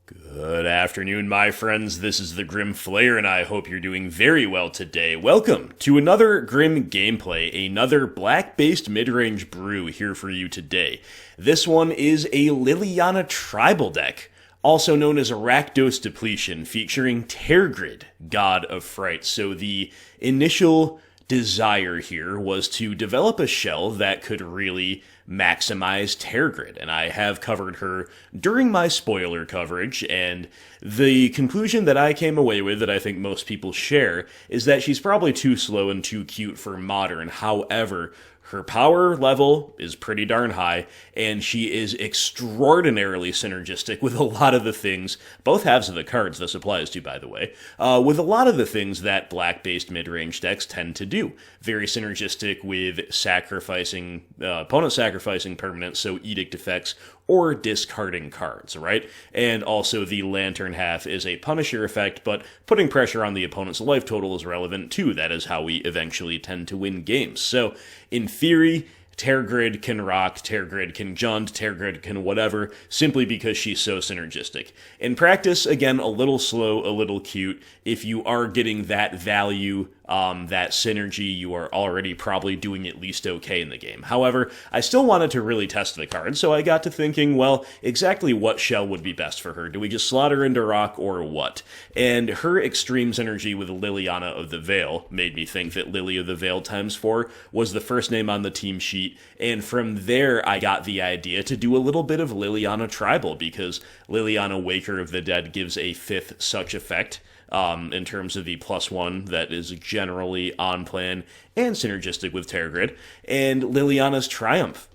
Good afternoon, my friends. This is the Grim Flayer, and I hope you're doing very well today. Welcome to another Grim gameplay, another black-based mid-range brew here for you today. This one is a Liliana tribal deck, also known as a Rakdos depletion, featuring Tergrid, God of Fright. So the initial desire here was to develop a shell that could really maximize Tergrid, and I have covered her during my spoiler coverage, and the conclusion that I came away with, that I think most people share, is that she's probably too slow and too cute for modern. However, her power level is pretty darn high, and she is extraordinarily synergistic with a lot of the things, both halves of the cards this applies to, by the way, with a lot of the things that black-based mid-range decks tend to do. Very synergistic with sacrificing, opponent sacrificing permanents, so edict effects, or discarding cards, right? And also the Lantern half is a Punisher effect, but putting pressure on the opponent's life total is relevant too. That is how we eventually tend to win games. So, in theory, Tergrid can rock, Tergrid can jund, Tergrid can whatever, simply because she's so synergistic. In practice, again, a little slow, a little cute. If you are getting that value, that synergy, you are already probably doing at least okay in the game. However, I still wanted to really test the card, so I got to thinking, well, exactly what shell would be best for her? Do we just slot her into rock, or what? And her extreme synergy with Liliana of the Veil made me think that Lily of the Veil ×4 was the first name on the team sheet, and from there I got the idea to do a little bit of Liliana Tribal, because Liliana Waker of the Dead gives a 5th such effect, in terms of the +1 that is generally on plan and synergistic with Tergrid, and Liliana's Triumph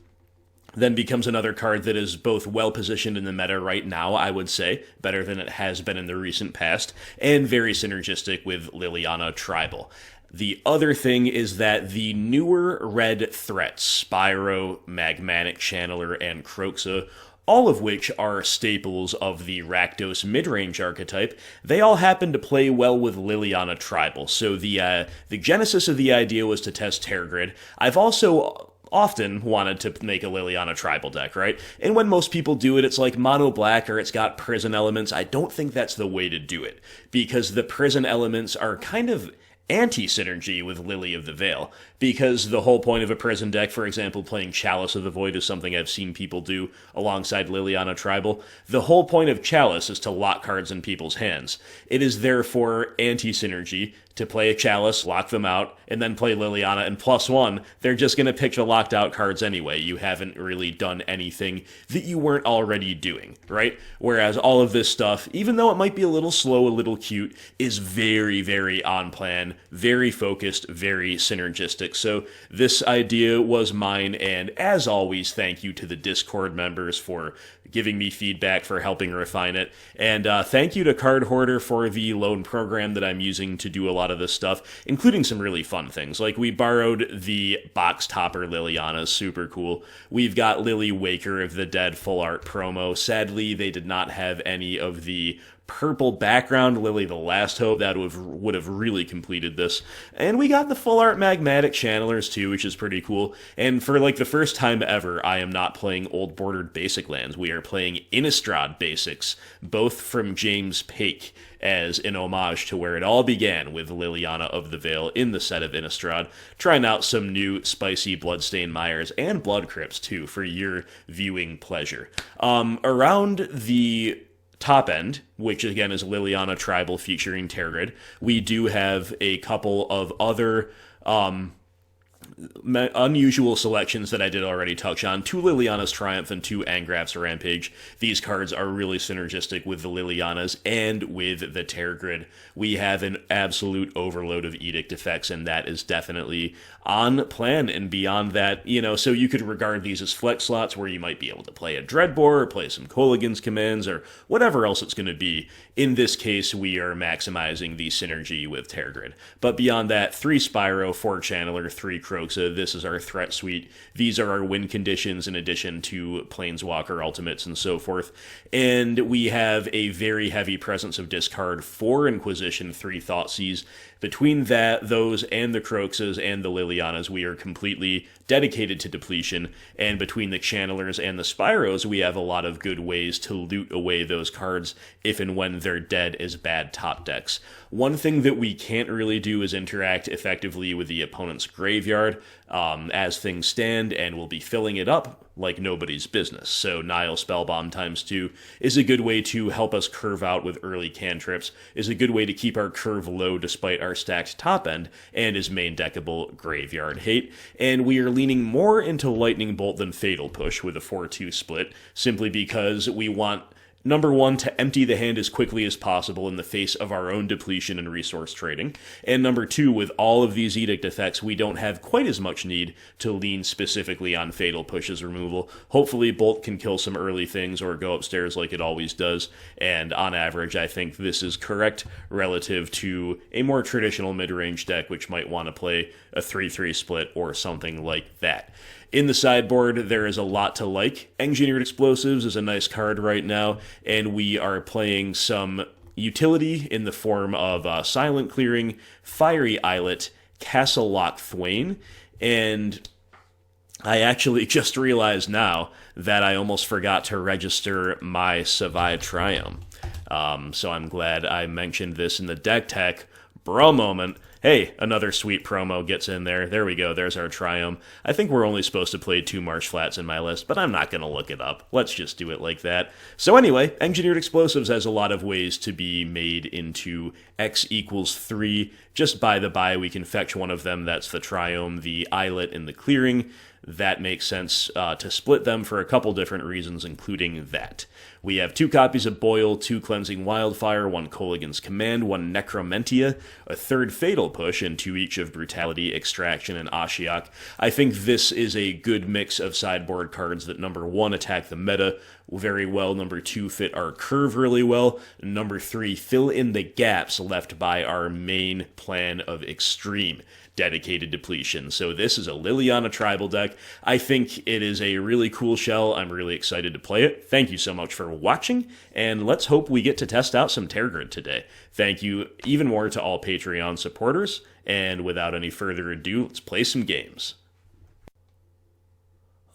then becomes another card that is both well-positioned in the meta right now, I would say, better than it has been in the recent past, and very synergistic with Liliana Tribal. The other thing is that the newer red threats, Spyro, Magmatic Channeler, and Kroxa, all of which are staples of the Rakdos midrange archetype, they all happen to play well with Liliana Tribal. So the genesis of the idea was to test Tergrid. I've also often wanted to make a Liliana Tribal deck, right? And when most people do it, it's like mono black or it's got prison elements. I don't think that's the way to do it, because the prison elements are kind of anti-synergy with Lily of the Veil, because the whole point of a prison deck, for example, playing Chalice of the Void is something I've seen people do alongside Liliana Tribal. The whole point of Chalice is to lock cards in people's hands. It is therefore anti-synergy to play a Chalice, lock them out, and then play Liliana, and +1, they're just going to pick the locked out cards anyway. You haven't really done anything that you weren't already doing, right? Whereas all of this stuff, even though it might be a little slow, a little cute, is very, very on plan, very focused, very synergistic. So this idea was mine, and as always, thank you to the Discord members for giving me feedback, for helping refine it, and thank you to Card Hoarder for the loan program that I'm using to do a lot of this stuff, including some really fun things. Like, we borrowed the box topper Liliana, super cool. We've got Lily Waker of the Dead full art promo. Sadly, they did not have any of the purple background Lily the Last Hope. That would have really completed this. And we got the full art Magmatic Channelers too, which is pretty cool. And for like the first time ever, I am not playing old bordered basic lands. We are playing Innistrad basics, both from James Pake, as an homage to where it all began with Liliana of the Veil in the set of Innistrad, trying out some new spicy Bloodstained Mires and Blood Crypts too, for your viewing pleasure. Around the top end, which again is Liliana Tribal featuring Tergrid, we do have a couple of other unusual selections that I did already touch on. 2 Liliana's Triumph and 2 Angrath's Rampage. These cards are really synergistic with the Lilianas and with the Tergrid. We have an absolute overload of edict effects, and that is definitely on plan. And beyond that, so you could regard these as flex slots where you might be able to play a Dreadbore or play some Kolaghan's Commands or whatever else it's going to be. In this case, we are maximizing the synergy with Tergrid. But beyond that, 3 Spyro, 4 Channeler, 3 Kroxa. This is our threat suite. These are our win conditions in addition to Planeswalker ultimates and so forth. And we have a very heavy presence of discard for Inquisition, 3 Thoughtseize. Between those and the Kroxas and the Lilianas, we are completely dedicated to depletion. And between the Channelers and the Spyros, we have a lot of good ways to loot away those cards if and when they're dead as bad top decks. One thing that we can't really do is interact effectively with the opponent's graveyard as things stand, and we'll be filling it up like nobody's business. So Nile Spellbomb ×2 is a good way to help us curve out with early cantrips, is a good way to keep our curve low despite our stacked top end, and is main deckable Graveyard Hate. And we are leaning more into Lightning Bolt than Fatal Push with a 4-2 split, simply because we want number one, to empty the hand as quickly as possible in the face of our own depletion and resource trading. And number two, with all of these Edict effects, we don't have quite as much need to lean specifically on Fatal Push's removal. Hopefully, Bolt can kill some early things or go upstairs like it always does. And on average, I think this is correct relative to a more traditional mid-range deck, which might want to play a 3-3 split or something like that. In the sideboard, there is a lot to like. Engineered Explosives is a nice card right now, and we are playing some utility in the form of Silent Clearing, Fiery Islet, Castle Lock Thwain, and I actually just realized now that I almost forgot to register my Savai Triumph. So I'm glad I mentioned this in the deck tech. Bro moment. Hey, another sweet promo gets in there. There we go. There's our Triumph. I think we're only supposed to play 2 Marsh Flats in my list, but I'm not going to look it up. Let's just do it like that. So anyway, Engineered Explosives has a lot of ways to be made into X equals 3. Just by the by, we can fetch one of them. That's the Triumph, the Islet, and the Clearing. That makes sense to split them for a couple different reasons, including that. We have 2 copies of Boil, 2 Cleansing Wildfire, 1 Kolaghan's Command, 1 Necromentia, a 3rd Fatal Push, and 2 each of Brutality, Extraction, and Ashiok. I think this is a good mix of sideboard cards that, number 1, attack the meta very well, number 2, fit our curve really well, and number 3, fill in the gaps left by our main plan of Extreme dedicated depletion. So this is a Liliana tribal deck. I think it is a really cool shell. I'm really excited to play it. Thank you so much for watching, and let's hope we get to test out some Tergrid today. Thank you even more to all Patreon supporters, and without any further ado, let's play some games.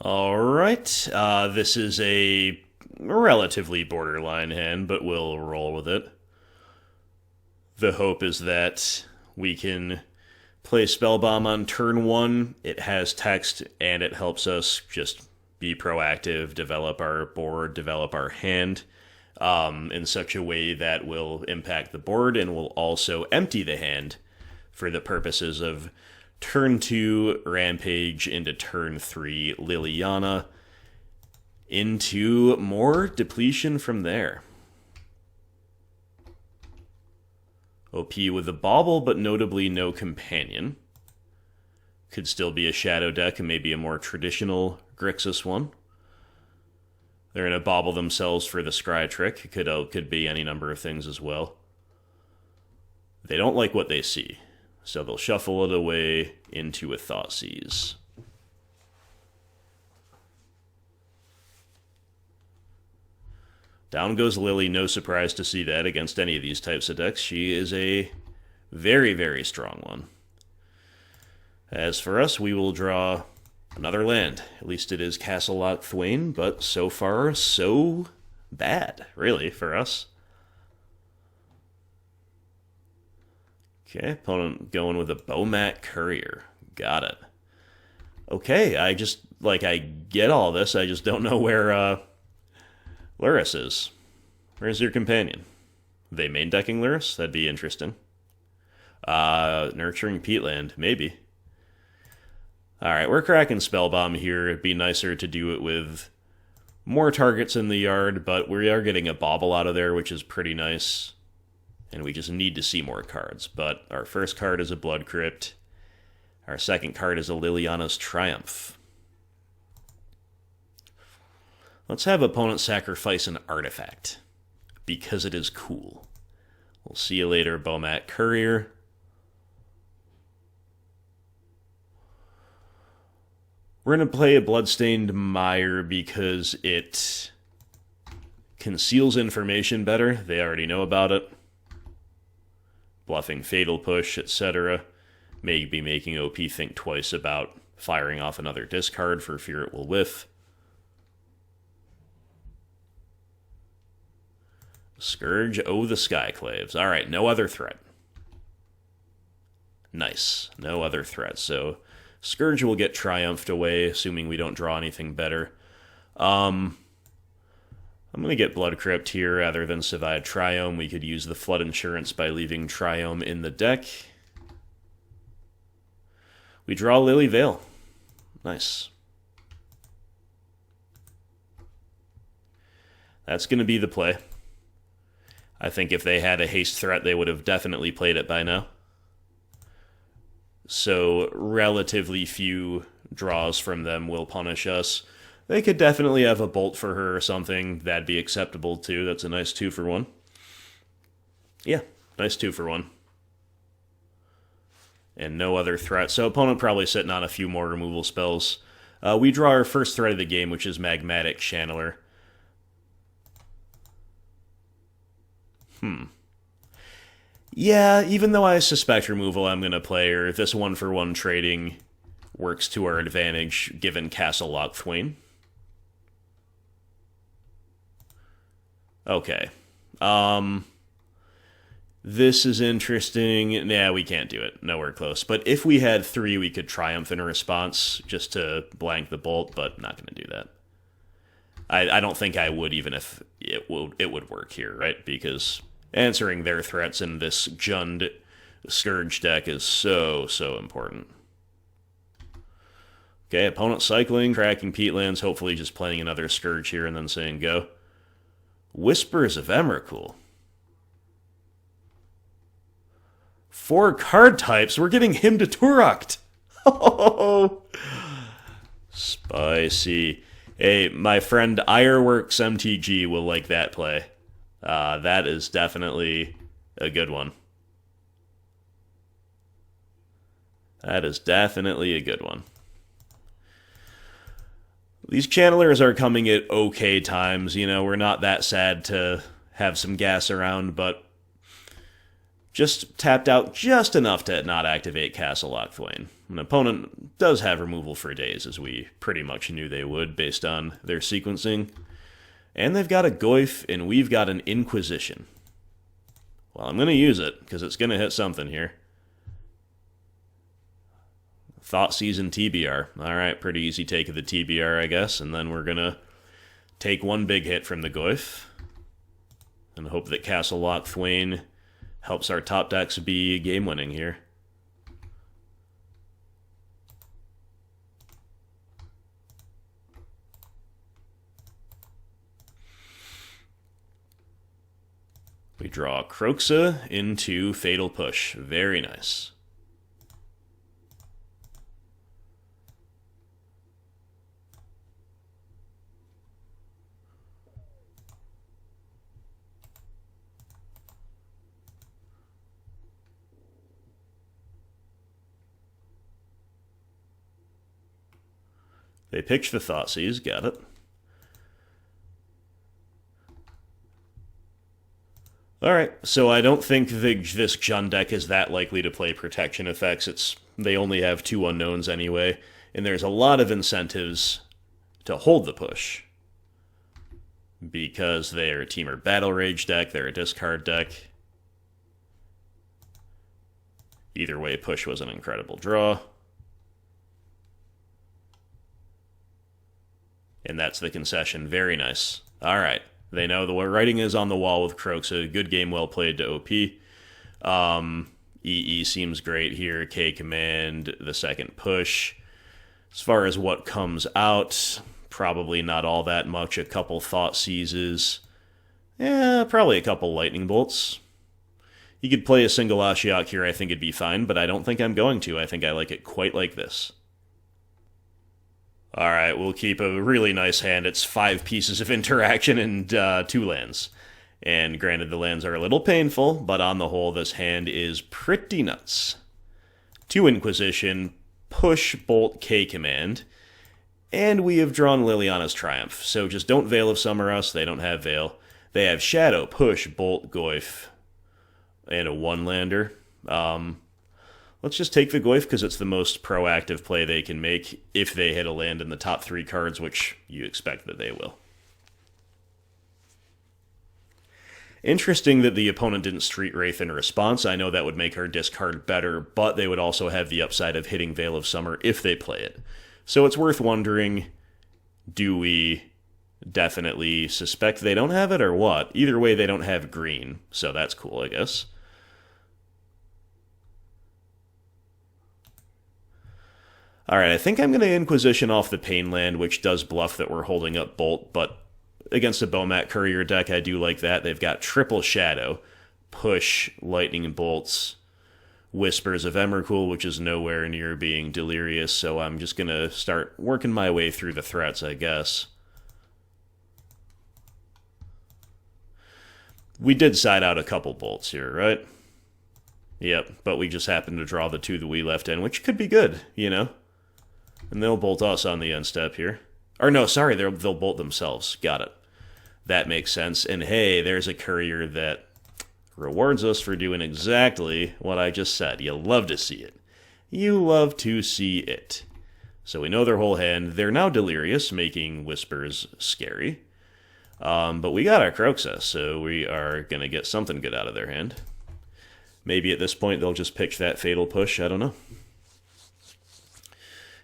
Alright, this is a relatively borderline hand, but we'll roll with it. The hope is that we can play Spellbomb on turn 1, it has text, and it helps us just be proactive, develop our board, develop our hand in such a way that will impact the board and will also empty the hand for the purposes of turn 2 Rampage into turn 3 Liliana into more depletion from there. OP with the Bauble, but notably no Companion. Could still be a Shadow deck and maybe a more traditional Grixis one. They're going to Bauble themselves for the Scry trick. It could be any number of things as well. They don't like what they see, so they'll shuffle it away into a Thoughtseize. Down goes Lily, no surprise to see that against any of these types of decks. She is a very, very strong one. As for us, we will draw another land. At least it is Castle Lock Thwain, but so far, so bad, really, for us. Okay, opponent going with a Bomat Courier. Got it. Okay, I get all this, I just don't know where, Lurrus is. Where's your companion? Are they main decking Lurrus? That'd be interesting. Nurturing Peatland, maybe. Alright, we're cracking Spellbomb here. It'd be nicer to do it with more targets in the yard, but we are getting a Bauble out of there, which is pretty nice. And we just need to see more cards. But our first card is a Blood Crypt. Our second card is a Liliana's Triumph. Let's have opponent sacrifice an artifact, because it is cool. We'll see you later, Bomat Courier. We're going to play a Bloodstained Mire because it conceals information better. They already know about it. Bluffing Fatal Push, etc. Maybe making OP think twice about firing off another discard for fear it will whiff. Scourge, oh the Skyclaves. Alright, no other threat. Nice, no other threat. So Scourge will get triumphed away, assuming we don't draw anything better. I'm going to get Blood Crypt here rather than survive Triome. We could use the Flood Insurance by leaving Triome in the deck. We draw Lily Vale. Nice. That's going to be the play. I think if they had a haste threat, they would have definitely played it by now. So relatively few draws from them will punish us. They could definitely have a bolt for her or something. That'd be acceptable too. That's a nice 2-for-1. Yeah, nice 2-for-1. And no other threat. So opponent probably sitting on a few more removal spells. We draw our first threat of the game, which is Magmatic Channeler. Yeah, even though I suspect removal, I'm going to play her. This 1-for-1 trading works to our advantage, given Castle Lochthwain. Okay. This is interesting. Nah, we can't do it. Nowhere close. But if we had 3, we could Triumph in a response just to blank the bolt, but not going to do that. I don't think I would, even if it would work here, right? Because answering their threats in this Jund Scourge deck is so important. Okay, opponent cycling, cracking peatlands, hopefully just playing another Scourge here and then saying go. Whispers of Emrakul. 4 card types, we're getting him to Turok. Oh, spicy. Hey, my friend Ironworks MTG will like that play. That is definitely a good one. That is definitely a good one. These channelers are coming at okay times. You know, we're not that sad to have some gas around, but just tapped out just enough to not activate Castle Lochthwain. An opponent does have removal for days, as we pretty much knew they would based on their sequencing. And they've got a Goyf, and we've got an Inquisition. Well, I'm going to use it, because it's going to hit something here. Thought Season TBR. Alright, pretty easy take of the TBR, I guess. And then we're going to take one big hit from the Goyf. And hope that Castle Lochthwain helps our top decks be game-winning here. We draw Kroxa into Fatal Push. Very nice. They picked the Thoughtseize, got it. Alright, so I don't think this Jund deck is that likely to play protection effects. They only have 2 unknowns anyway, and there's a lot of incentives to hold the push. Because they're a Temur Battle Rage deck, they're a discard deck. Either way, push was an incredible draw. And that's the concession. Very nice. Alright. They know the writing is on the wall with Kroxa. Good game, well played to OP. EE seems great here. K command, the second push. As far as what comes out, probably not all that much. A couple Thought Seizes. Yeah, probably a couple Lightning Bolts. You could play a single Ashiok here, I think it'd be fine, but I don't think I'm going to. I think I like it quite like this. Alright, we'll keep a really nice hand. It's 5 pieces of interaction and 2 lands. And granted, the lands are a little painful, but on the whole, this hand is pretty nuts. 2 Inquisition, push, bolt, K command. And we have drawn Liliana's Triumph. So just don't Veil of Summer us. They don't have Veil. They have Shadow, Push, Bolt, Goyf, and a one-lander. Let's just take the Goyf because it's the most proactive play they can make if they hit a land in the top 3 cards, which you expect that they will. Interesting that the opponent didn't Street Wraith in response. I know that would make our discard better, but they would also have the upside of hitting Veil of Summer if they play it. So it's worth wondering, do we definitely suspect they don't have it or what? Either way, they don't have green, so that's cool, I guess. Alright, I think I'm going to Inquisition off the Pain land, which does bluff that we're holding up Bolt, but against a Bomat Courier deck, I do like that. They've got triple Shadow, Push, Lightning and Bolts, Whispers of Emrakul, which is nowhere near being Delirious, so I'm just going to start working my way through the threats, I guess. We did side out a couple Bolts here, right? Yep, but we just happened to draw the 2 that we left in, which could be good, you know? And they'll bolt us on the end step here. Or no, sorry, they'll bolt themselves. Got it. That makes sense. And hey, there's a courier that rewards us for doing exactly what I just said. You love to see it. You love to see it. So we know their whole hand. They're now Delirious, making Whispers scary. But we got our Croxus, so we are going to get something good out of their hand. Maybe at this point they'll just pitch that Fatal Push. I don't know.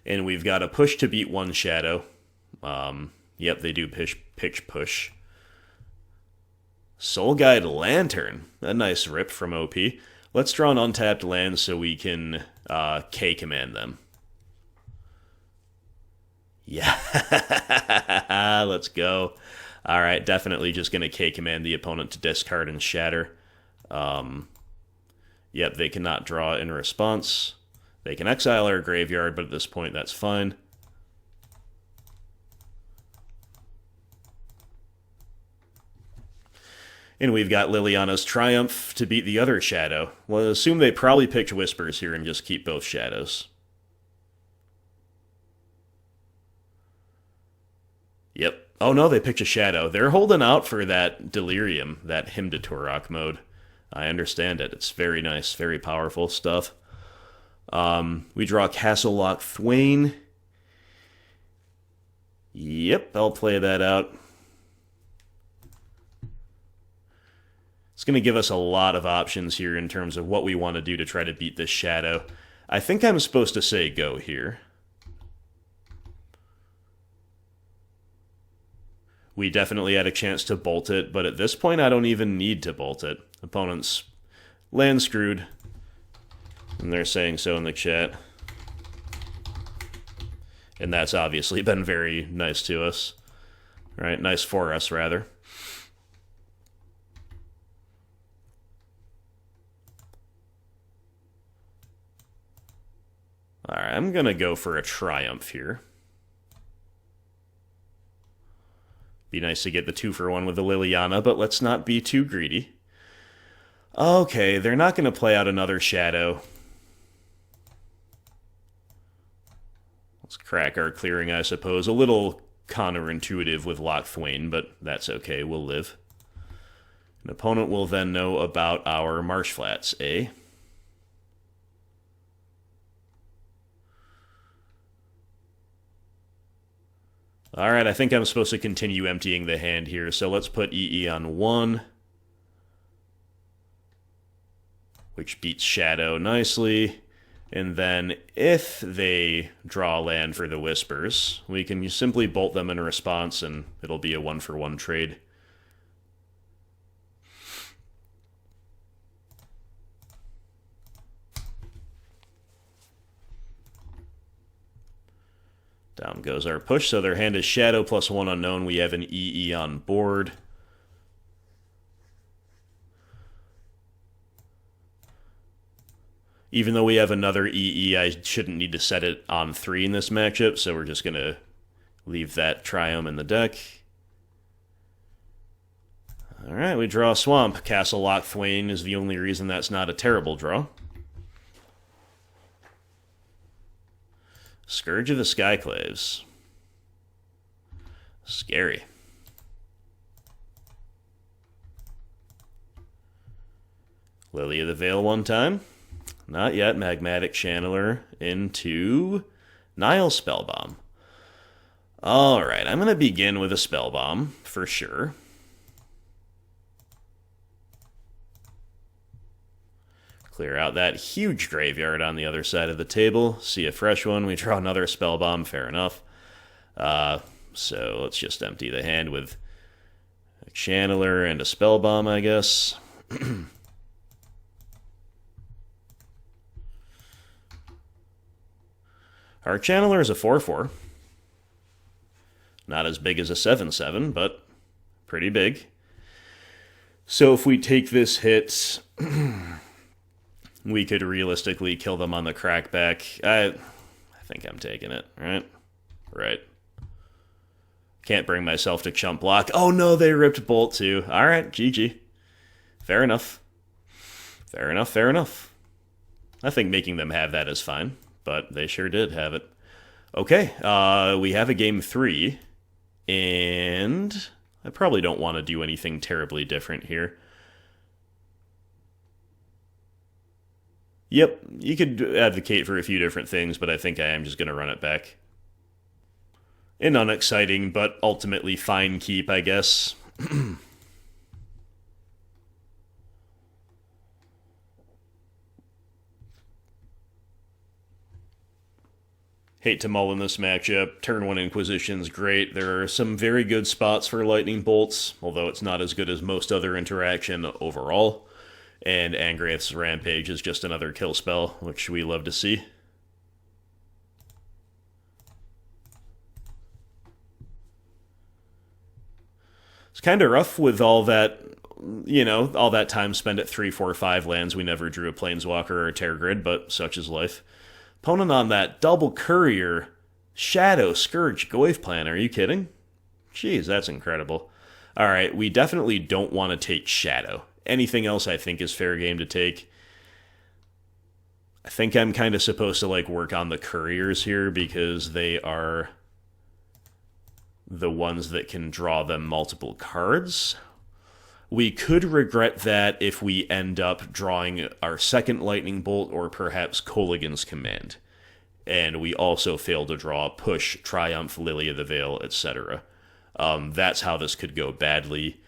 And we've got a push to beat one Shadow. Yep, they do pitch push. Soul Guide Lantern. A nice rip from OP. Let's draw an untapped land so we can K-command them. Yeah. Let's go. Alright, definitely just going to K-command the opponent to discard and shatter. Yep, they cannot draw in response. They can exile our graveyard, but at this point that's fine. And we've got Liliana's Triumph to beat the other Shadow. Well, assume they probably picked Whispers here and just keep both Shadows. Yep. Oh no, they picked a Shadow. They're holding out for that Delirium, that Hymn to Turok mode. I understand it. It's very nice, very powerful stuff. We draw Castle Lock Thwain. Yep, I'll play that out. It's going to give us a lot of options here in terms of what we want to do to try to beat this Shadow. I think I'm supposed to say go here. We definitely had a chance to bolt it, but at this point I don't even need to bolt it. Opponent's land screwed, and they're saying so in the chat. And that's obviously been very nice to us. Right, nice for us, rather. Alright, I'm going to go for a Triumph here. Be nice to get the 2-for-1 with the Liliana, but let's not be too greedy. Okay, they're not going to play out another Shadow. Let's crack our clearing, I suppose. A little counterintuitive with Lock Thwain, but that's okay, we'll live. An opponent will then know about our Marsh Flats, eh? Alright, I think I'm supposed to continue emptying the hand here, so let's put EE on 1. Which beats Shadow nicely. And then, if they draw land for the Whispers, we can simply bolt them in response, and it'll be a 1-for-1 trade. Down goes our push, so their hand is Shadow plus 1 unknown. We have an EE on board. Even though we have another EE, I shouldn't need to set it on 3 in this matchup, so we're just going to leave that Triumph in the deck. Alright, we draw a Swamp. Castle Lock Thwain is the only reason that's not a terrible draw. Scourge of the Skyclaves. Scary. Lily of the Veil one time. Not yet. Magmatic Channeler into Nile Spellbomb. Alright, I'm going to begin with a Spellbomb, for sure. Clear out that huge graveyard on the other side of the table. See a fresh one. We draw another Spellbomb, fair enough. So let's just empty the hand with a Channeler and a Spellbomb, I guess. Our Channeler is a 4/4. Not as big as a 7/7, but pretty big. So if we take this hit, we could realistically kill them on the crackback. I think I'm taking it, right? Right. Can't bring myself to chump block. Oh no, they ripped Bolt too. Alright, GG. Fair enough. Fair enough, fair enough. I think making them have that is fine, but they sure did have it. Okay, we have a game 3, and I probably don't want to do anything terribly different here. Yep, you could advocate for a few different things, but I think I am just going to run it back. An unexciting, but ultimately fine keep, I guess. Hate to mull in this matchup. Turn 1 Inquisition's great. There are some very good spots for Lightning Bolts, although it's not as good as most other interaction overall. And Angrath's Rampage is just another kill spell, which we love to see. It's kind of rough with all that, all that time spent at 3, 4, 5 lands. We never drew a Planeswalker or a Terror Grid, but such is life. Opponent on that double courier, Shadow, Scourge, Goyf Plan. Are you kidding? Jeez, that's incredible. Alright, we definitely don't want to take Shadow. Anything else I think is fair game to take. I think I'm kind of supposed to work on the couriers here because they are the ones that can draw them multiple cards. We could regret that if we end up drawing our second Lightning Bolt or perhaps Kolaghan's Command. And we also fail to draw Push, Triumph, Lily of the Veil, etc. That's how this could go badly.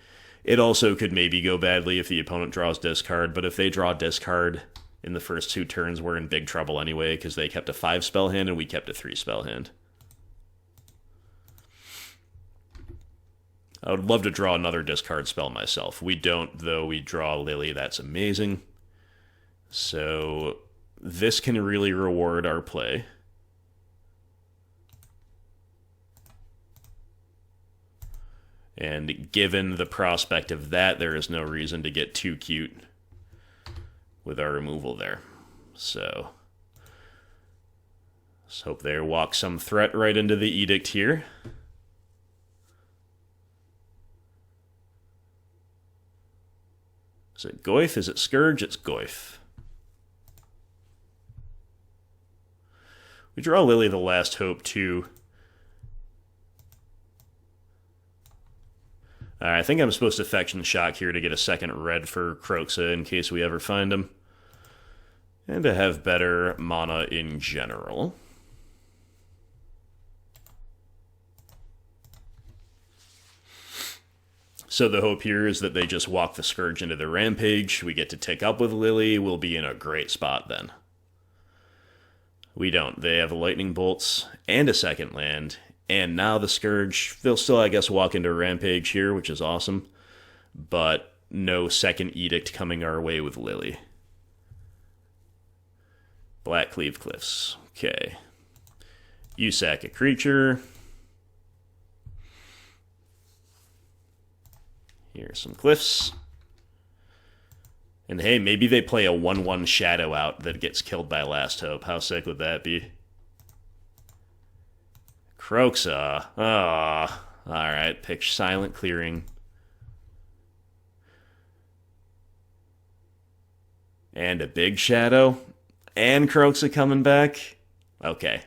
It also could maybe go badly if the opponent draws discard, but if they draw discard in the first 2 turns, we're in big trouble anyway, because they kept a 5-spell hand and we kept a 3-spell hand. I would love to draw another discard spell myself. We don't, though. We draw Lily. That's amazing. So this can really reward our play. And given the prospect of that, there is no reason to get too cute with our removal there. So let's hope they walk some threat right into the Edict here. Is it Goyf? Is it Scourge? It's Goyf. We draw Lily the Last Hope, too. I think I'm supposed to Affection Shock here to get a second red for Kroxa in case we ever find him. And to have better mana in general. So the hope here is that they just walk the Scourge into the Rampage. We get to tick up with Lily. We'll be in a great spot then. We don't. They have Lightning Bolts and a second land. And now the Scourge, they'll still, I guess, walk into a Rampage here, which is awesome. But no second Edict coming our way with Lily. Blackcleave Cliffs. Okay. You sack a creature. Here's some Cliffs. And hey, maybe they play a 1/1 Shadow out that gets killed by Last Hope. How sick would that be? Kroxa. Ah, alright. Pick Silent Clearing. And a big Shadow. And Kroxa coming back. Okay.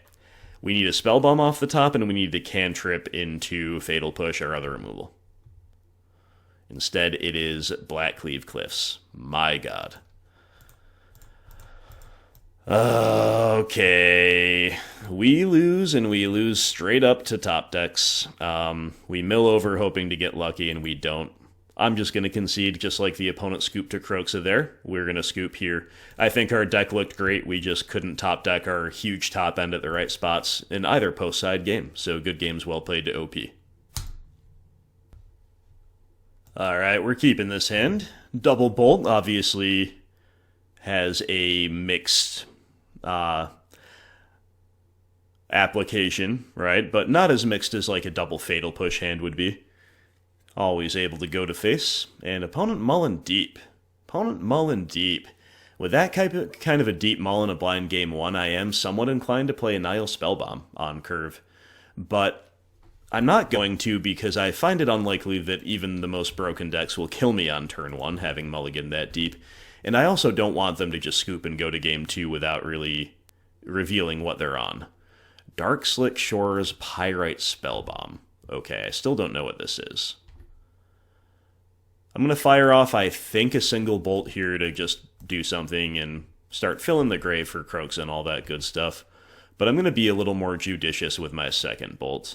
We need a Spellbomb off the top, and we need to cantrip into Fatal Push or other removal. Instead, it is Blackcleave Cliffs. My god. Okay. We lose, and we lose straight up to top decks. We mill over hoping to get lucky, and we don't. I'm just going to concede, just like the opponent scooped to Kroxa there. We're going to scoop here. I think our deck looked great. We just couldn't top deck our huge top end at the right spots in either post-side game. So good games well played to OP. Alright, we're keeping this hand. Double Bolt obviously has a mixed application, right? But not as mixed as like a double Fatal Push hand would be. Always able to go to face. And opponent mulling deep. Opponent mulling deep. With that kind of a deep mull in a blind game 1, I am somewhat inclined to play a Nihil Spellbomb on curve. But I'm not going to, because I find it unlikely that even the most broken decks will kill me on turn 1, having mulligan that deep. And I also don't want them to just scoop and go to game 2 without really revealing what they're on. Dark Slick Shores Pyrite Spellbomb. Okay, I still don't know what this is. I'm going to fire off, I think, a single bolt here to just do something and start filling the grave for Kroxa and all that good stuff. But I'm going to be a little more judicious with my second bolt.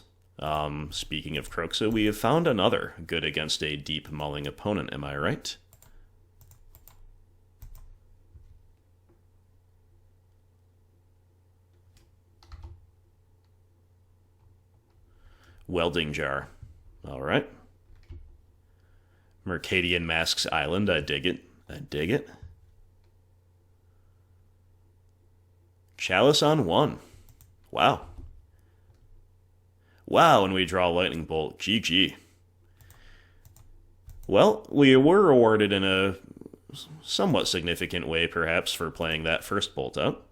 Speaking of Kroxa, we have found another good against a deep mulling opponent, am I right? Welding Jar. Alright. Mercadian Masks Island, I dig it. I dig it. Chalice on 1. Wow. Wow, and we draw Lightning Bolt. GG. Well, we were rewarded in a somewhat significant way, perhaps, for playing that first bolt out.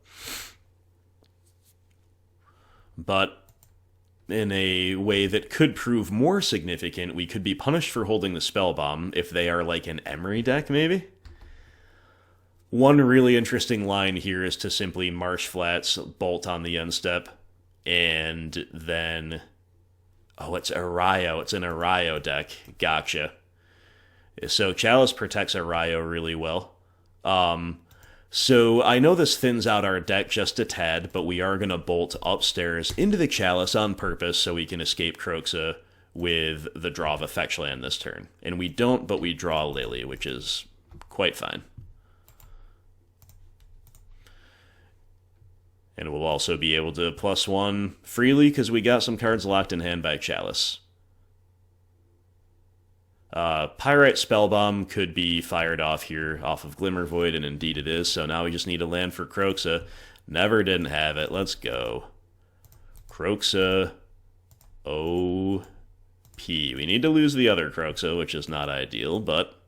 But in a way that could prove more significant, we could be punished for holding the Spellbomb if they are like an Emery deck, maybe? One really interesting line here is to simply Marsh Flats, Bolt on the end step, and then... Oh, it's Arayo. It's an Arayo deck. Gotcha. So Chalice protects Arayo really well. So I know this thins out our deck just a tad, but we are going to bolt upstairs into the Chalice on purpose so we can escape Kroxa with the draw of a fetch land this turn. And we don't, but we draw Lily, which is quite fine. And we'll also be able to +1 freely because we got some cards locked in hand by Chalice. Pyrite Spellbomb could be fired off here off of Glimmer Void, and indeed it is, so now we just need a land for Kroxa. Never didn't have it. Let's go. Kroxa OP. We need to lose the other Kroxa, which is not ideal, but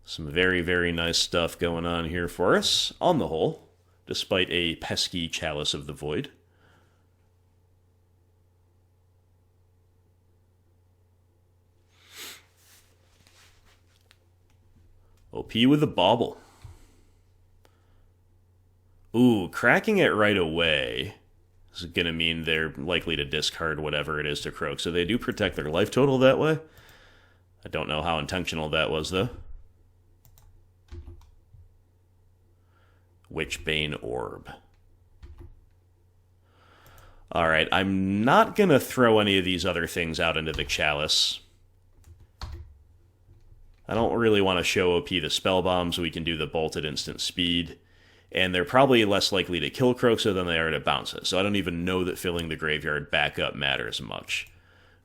some very, very nice stuff going on here for us, on the whole, despite a pesky Chalice of the Void. OP with a bauble. Ooh, cracking it right away is going to mean they're likely to discard whatever it is to Croak, so they do protect their life total that way. I don't know how intentional that was, though. Witchbane Orb. Alright, I'm not going to throw any of these other things out into the Chalice. I don't really want to show OP the spell bombs. We can do the bolt at instant speed. And they're probably less likely to kill Kroxa than they are to bounce it. So I don't even know that filling the graveyard back up matters much.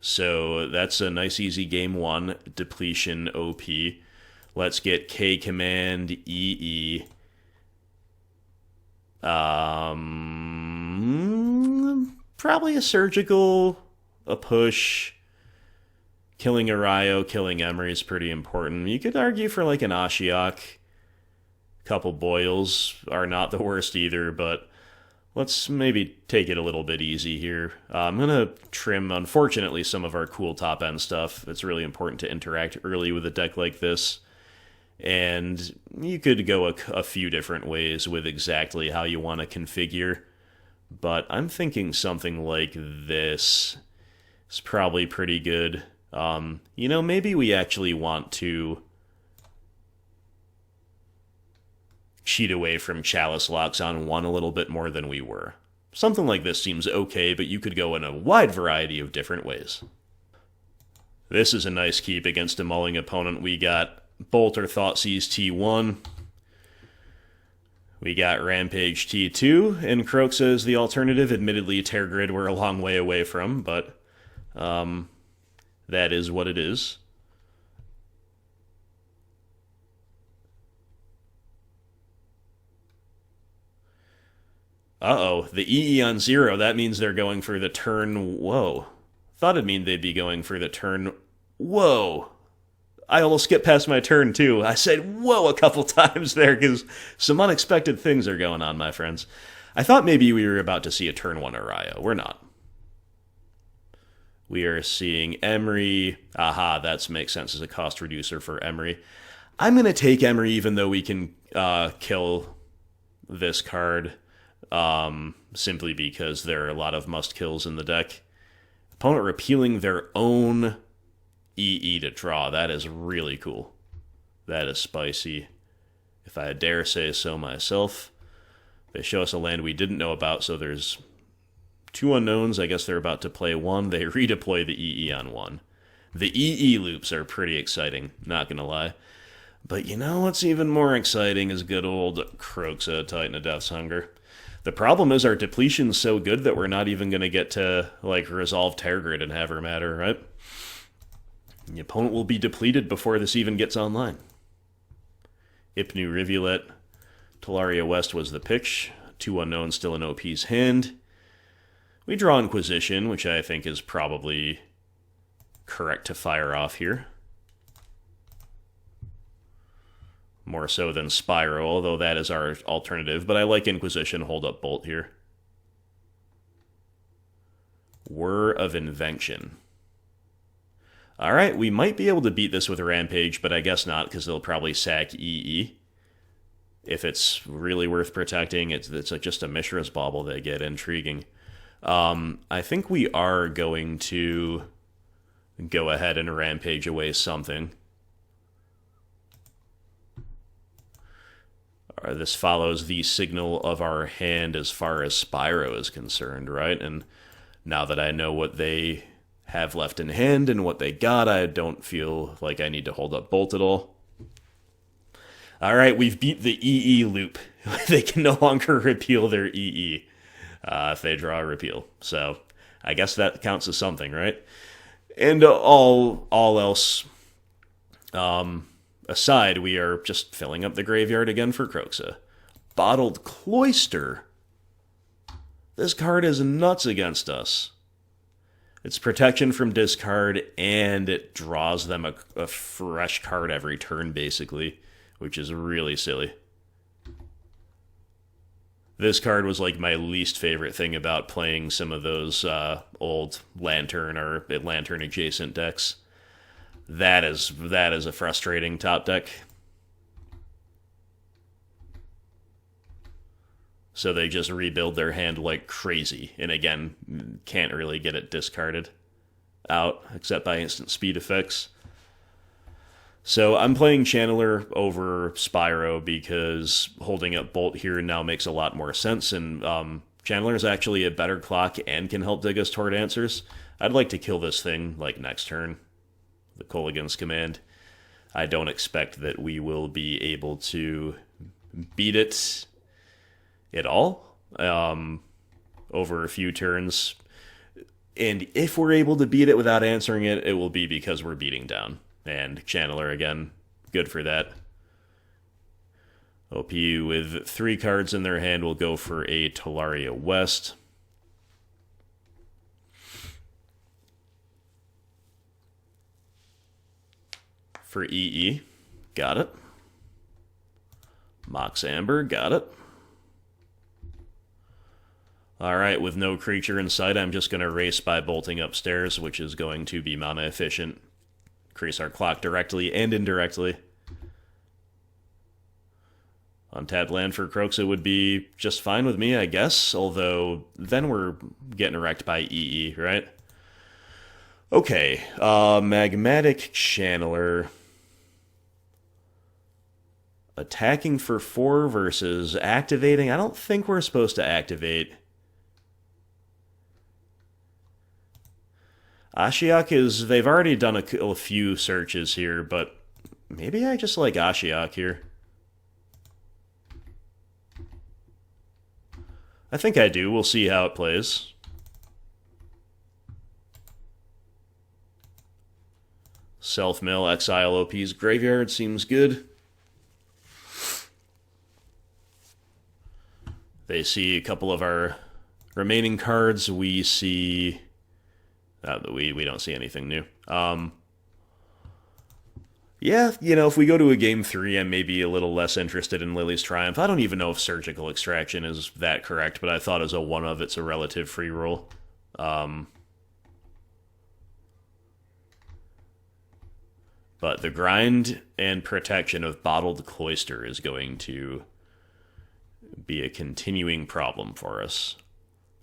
So that's a nice easy game 1. Depletion OP. Let's get K command EE. Probably a surgical, a push. Killing Arayo, killing Emery is pretty important. You could argue for like an Ashiok. Couple boils are not the worst either, but let's maybe take it a little bit easy here. I'm going to trim, unfortunately, some of our cool top-end stuff. It's really important to interact early with a deck like this. And you could go a few different ways with exactly how you want to configure. but I'm thinking something like this is probably pretty good. Maybe we actually want to cheat away from Chalice Locks on 1 a little bit more than we were. Something like this seems okay, but you could go in a wide variety of different ways. This is a nice keep against a mulling opponent. We got Bolt or Thoughtseize T1. We got Rampage T2, and Kroxa is the alternative. Admittedly, Tergrid we're a long way away from, but that is what it is. Uh-oh, the EE on 0, that means they're going for the turn... Whoa. Thought it'd mean they'd be going for the turn... Whoa. I almost skipped past my turn, too. I said whoa a couple times there, because some unexpected things are going on, my friends. I thought maybe we were about to see a turn 1 Araya. We're not. We are seeing Emery. Aha, that makes sense as a cost reducer for Emery. I'm going to take Emery even though we can kill this card, simply because there are a lot of must-kills in the deck. Opponent repealing their own EE to draw. That is really cool. That is spicy, if I dare say so myself. They show us a land we didn't know about, so there's 2 unknowns. I guess they're about to play 1. They redeploy the EE on 1. The EE loops are pretty exciting, not gonna lie. But you know what's even more exciting is good old Kroxa, Titan of Death's Hunger. The problem is our depletion's so good that we're not even gonna get to, resolve Tergrid and have her matter, right? The opponent will be depleted before this even gets online. Ipnu Rivulet, Talaria West was the pitch. 2 unknowns still in OP's hand. We draw Inquisition, which I think is probably correct to fire off here. More so than Spiral, although that is our alternative. But I like Inquisition, hold up Bolt here. Whir of Invention. Alright, we might be able to beat this with a Rampage, but I guess not, because they'll probably sack EE. If it's really worth protecting, it's just a Mishra's Bauble they get. Intriguing. I think we are going to go ahead and Rampage away something. This follows the signal of our hand as far as Spyro is concerned, right? And now that I know what they have left in hand and what they got, I don't feel like I need to hold up Bolt at all. Alright, we've beat the EE loop. They can no longer repeal their EE if they draw a repeal. So I guess that counts as something, right? And all else aside, we are just filling up the graveyard again for Kroxa. Bottled Cloister. This card is nuts against us. It's protection from discard, and it draws them a fresh card every turn, basically, which is really silly. This card was like my least favorite thing about playing some of those old Lantern or Lantern-adjacent decks. That is a frustrating top deck. So they just rebuild their hand like crazy, and again, can't really get it discarded out, except by instant speed effects. So I'm playing Channeler over Spyro because holding up Bolt here now makes a lot more sense, and Channeler is actually a better clock and can help dig us toward answers. I'd like to kill this thing, next turn. The Kolaghan's Command. I don't expect that we will be able to beat it at all over a few turns. And if we're able to beat it without answering it, it will be because we're beating down. And Channeler, again, good for that. OP with 3 cards in their hand will go for a Talaria West. For EE, got it. Mox Amber, got it. Alright, with no creature in sight, I'm just going to race by bolting upstairs, which is going to be mana efficient. Increase our clock directly and indirectly. Untapped land for Kroxa would be just fine with me, I guess, although then we're getting wrecked by EE, right? Okay, Magmatic Channeler. Attacking for 4 versus activating. I don't think we're supposed to activate. Ashiok is... They've already done a few searches here, but maybe I just like Ashiok here. I think I do. We'll see how it plays. Self-mill, exile OP's graveyard seems good. They see a couple of our remaining cards. We see... we don't see anything new. Yeah, you know, if we go to a game 3, I'm maybe a little less interested in Lily's Triumph. I don't even know if Surgical Extraction is that correct, but I thought as a 1-of, it's a relative free roll. But the grind and protection of Bottled Cloister is going to be a continuing problem for us.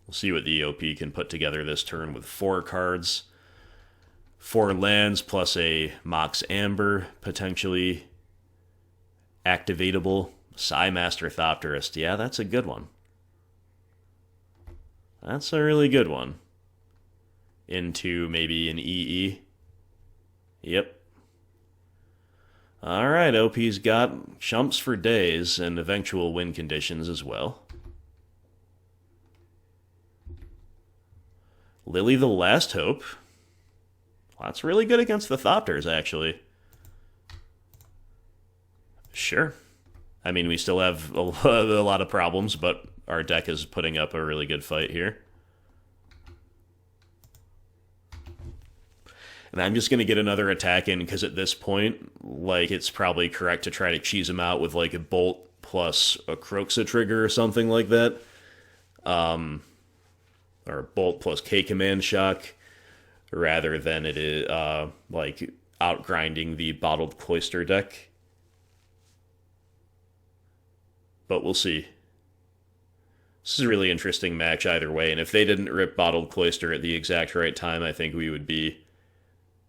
We'll see what the OP can put together this turn with 4 cards. 4 lands plus a Mox Amber, potentially activatable. Psymaster Thopterist. Yeah, that's a good one. That's a really good one. Into maybe an EE. Yep. Alright, OP's got chumps for days and eventual win conditions as well. Lily the Last Hope. Well, that's really good against the Thopters, actually. Sure. I mean, we still have a lot of problems, but our deck is putting up a really good fight here. And I'm just going to get another attack in, because at this point, like, it's probably correct to try to cheese him out with, like, a Bolt plus a Kroxa trigger or something like that. Or Bolt plus K-Command Shock, rather than it is, like, outgrinding the Bottled Cloister deck. But we'll see. This is a really interesting match either way, and if they didn't rip Bottled Cloister at the exact right time, I think we would be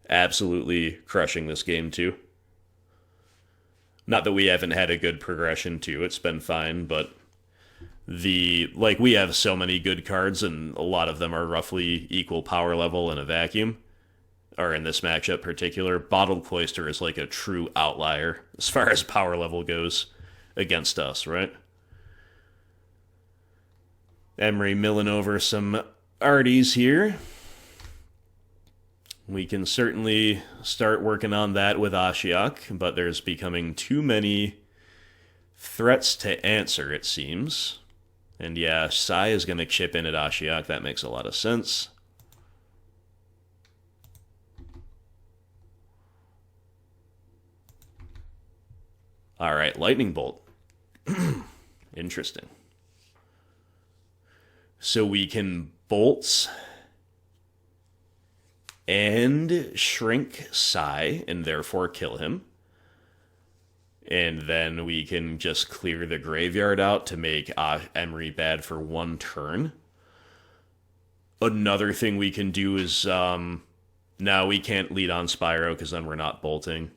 absolutely crushing this game too. Not that we haven't had a good progression too, it's been fine, but we have so many good cards, and a lot of them are roughly equal power level in a vacuum, or in this matchup particular. Bottled Cloister is like a true outlier as far as power level goes against us, right? Emery milling over some arties here. We can certainly start working on that with Ashiok, but there's becoming too many threats to answer, it seems. And yeah, Sai is going to chip in at Ashiok. That makes a lot of sense. Alright, Lightning Bolt. Interesting. So we can Bolts and shrink Sai, and therefore kill him. And then we can just clear the graveyard out to make Emery bad for 1 turn. Another thing we can do is, no, we can't lead on Spyro, because then we're not bolting.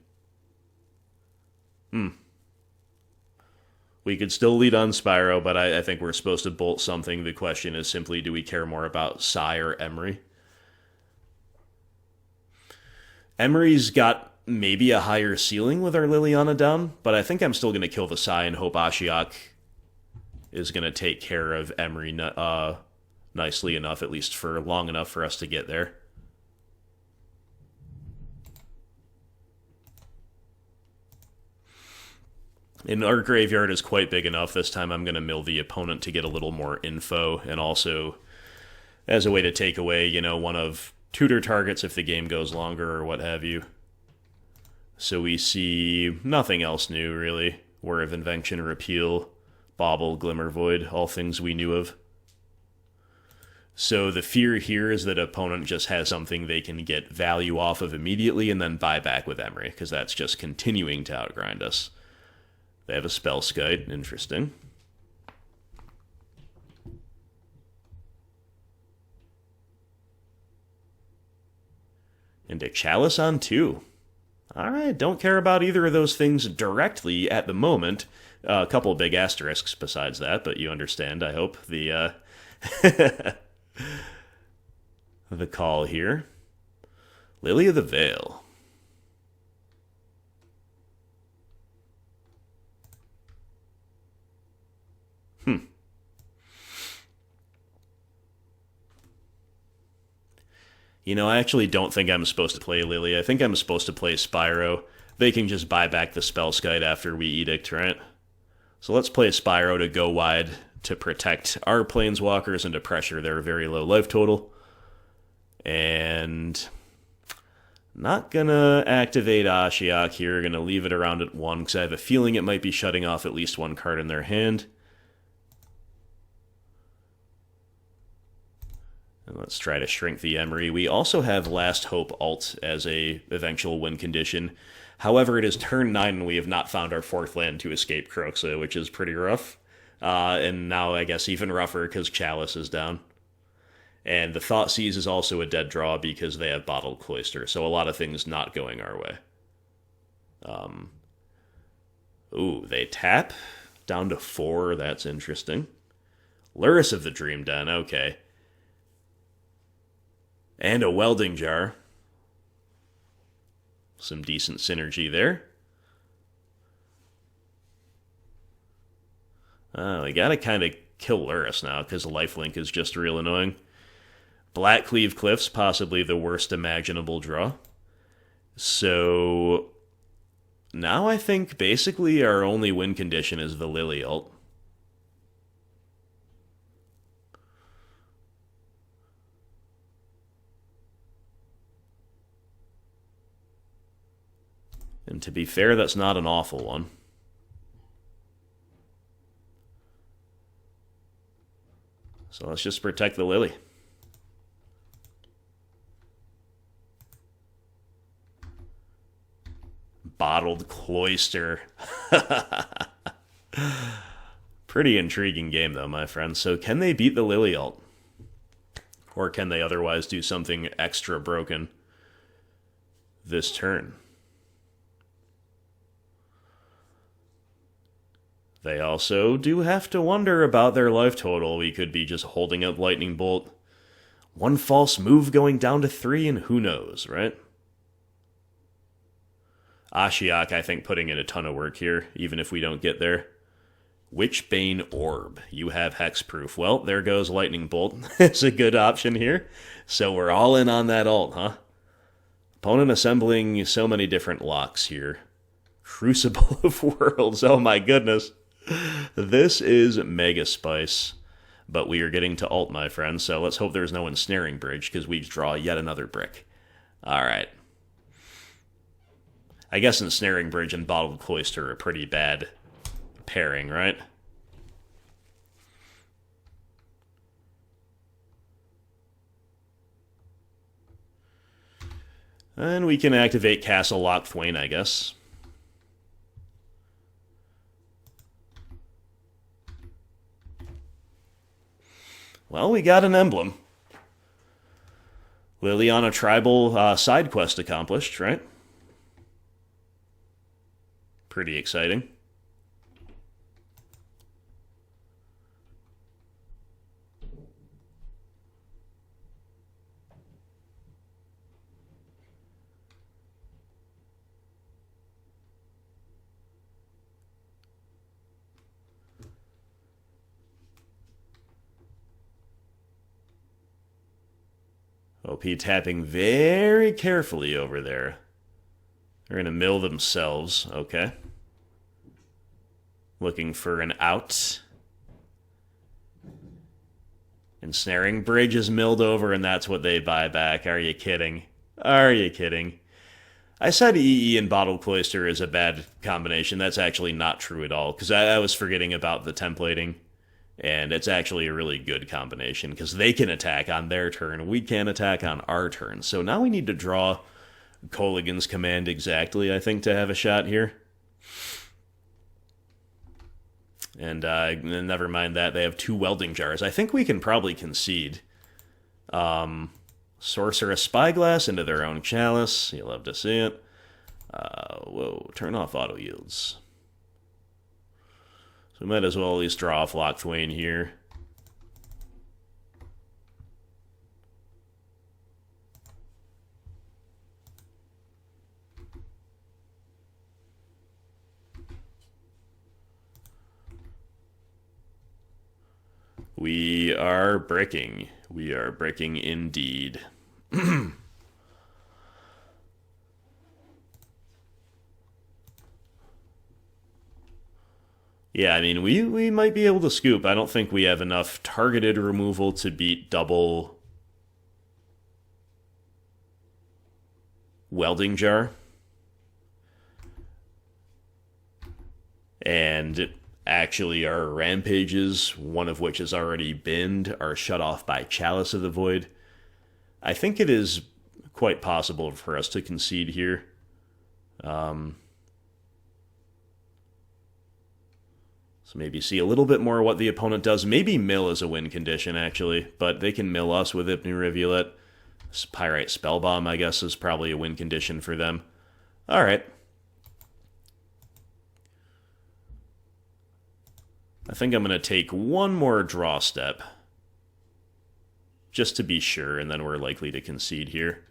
We could still lead on Spyro, but I think we're supposed to bolt something. The question is simply, do we care more about Sai or Emery? Emery's got maybe a higher ceiling with our Liliana down, but I think I'm still going to kill the Sai and hope Ashiok is going to take care of Emery nicely enough, at least for long enough for us to get there. And our graveyard is quite big enough. This time I'm going to mill the opponent to get a little more info, and also as a way to take away, you know, one of tutor targets if the game goes longer or what have you. So we see nothing else new, really. Whir of Invention, Repeal, Bauble, Glimmer Void, all things we knew of. So the fear here is that opponent just has something they can get value off of immediately and then buy back with Emery, because that's just continuing to outgrind us. They have a Spell Skite. Interesting. And a Chalice on 2. Alright, don't care about either of those things directly at the moment. A couple of big asterisks besides that, but you understand, I hope, the the call here. Lily of the Veil. You know, I actually don't think I'm supposed to play Lily. I think I'm supposed to play Spyro. They can just buy back the Spellskite after we Edict, right? So let's play Spyro to go wide to protect our Planeswalkers and to pressure their very low life total. And not gonna activate Ashiok here. Gonna leave it around at 1 because I have a feeling it might be shutting off at least one card in their hand. And let's try to shrink the Emery. We also have Last Hope Alt as a eventual win condition. However, it is turn 9 and we have not found our 4th land to escape Kroxa, which is pretty rough. And now I guess even rougher because Chalice is down. And the Thoughtseize is also a dead draw because they have Bottled Cloister. So a lot of things not going our way. Ooh, they tap down to 4. That's interesting. Luris of the Dream Den, okay. And a Welding Jar. Some decent synergy there. We gotta kind of kill Luris now, because Lifelink is just real annoying. Blackcleave Cliffs, possibly the worst imaginable draw. So now I think basically our only win condition is the Lily ult. And to be fair, that's not an awful one. So let's just protect the Lily. Bottled Cloister. Pretty intriguing game, though, my friend. So can they beat the Lily ult? Or can they otherwise do something extra broken this turn? They also do have to wonder about their life total. We could be just holding up Lightning Bolt. One false move going down to 3, and who knows, right? Ashiok, I think, putting in a ton of work here, even if we don't get there. Witchbane Orb. You have Hexproof. Well, there goes Lightning Bolt. It's a good option here. So we're all in on that ult, huh? Opponent assembling so many different locks here. Crucible of Worlds. Oh my goodness. This is mega spice. But we are getting to ult, my friend, so let's hope there's no Ensnaring Bridge, because we draw yet another brick. Alright. I guess Ensnaring Bridge and Bottled Cloister are a pretty bad pairing, right? And we can activate Castle Lock Thwain, I guess. Well, we got an emblem. Liliana Tribal side quest accomplished, right? Pretty exciting. OP tapping very carefully over there. They're going to mill themselves. Okay. Looking for an out. Ensnaring Bridge is milled over, and that's what they buy back. Are you kidding? Are you kidding? I said EE and Bottled Cloister is a bad combination. That's actually not true at all, because I was forgetting about the templating. And it's actually a really good combination, because they can attack on their turn, we can attack on our turn. So now we need to draw Kolaghan's Command exactly, I think, to have a shot here. And never mind that, they have 2 welding jars. I think we can probably concede. Sorceress Spyglass into their own chalice. You love to see it. Whoa, turn off auto yields. So we might as well at least draw off Locthwain here. We are bricking. We are bricking indeed. Yeah, I mean, we might be able to scoop. I don't think we have enough targeted removal to beat double welding jar. And actually, our rampages, one of which is already binned, are shut off by Chalice of the Void. I think it is quite possible for us to concede here. So maybe see a little bit more what the opponent does. Maybe mill is a win condition, actually, but they can mill us with Hypno Rivulet. Pyrite Spellbomb, I guess, is probably a win condition for them. All right. I think I'm going to take one more draw step, just to be sure, and then we're likely to concede here.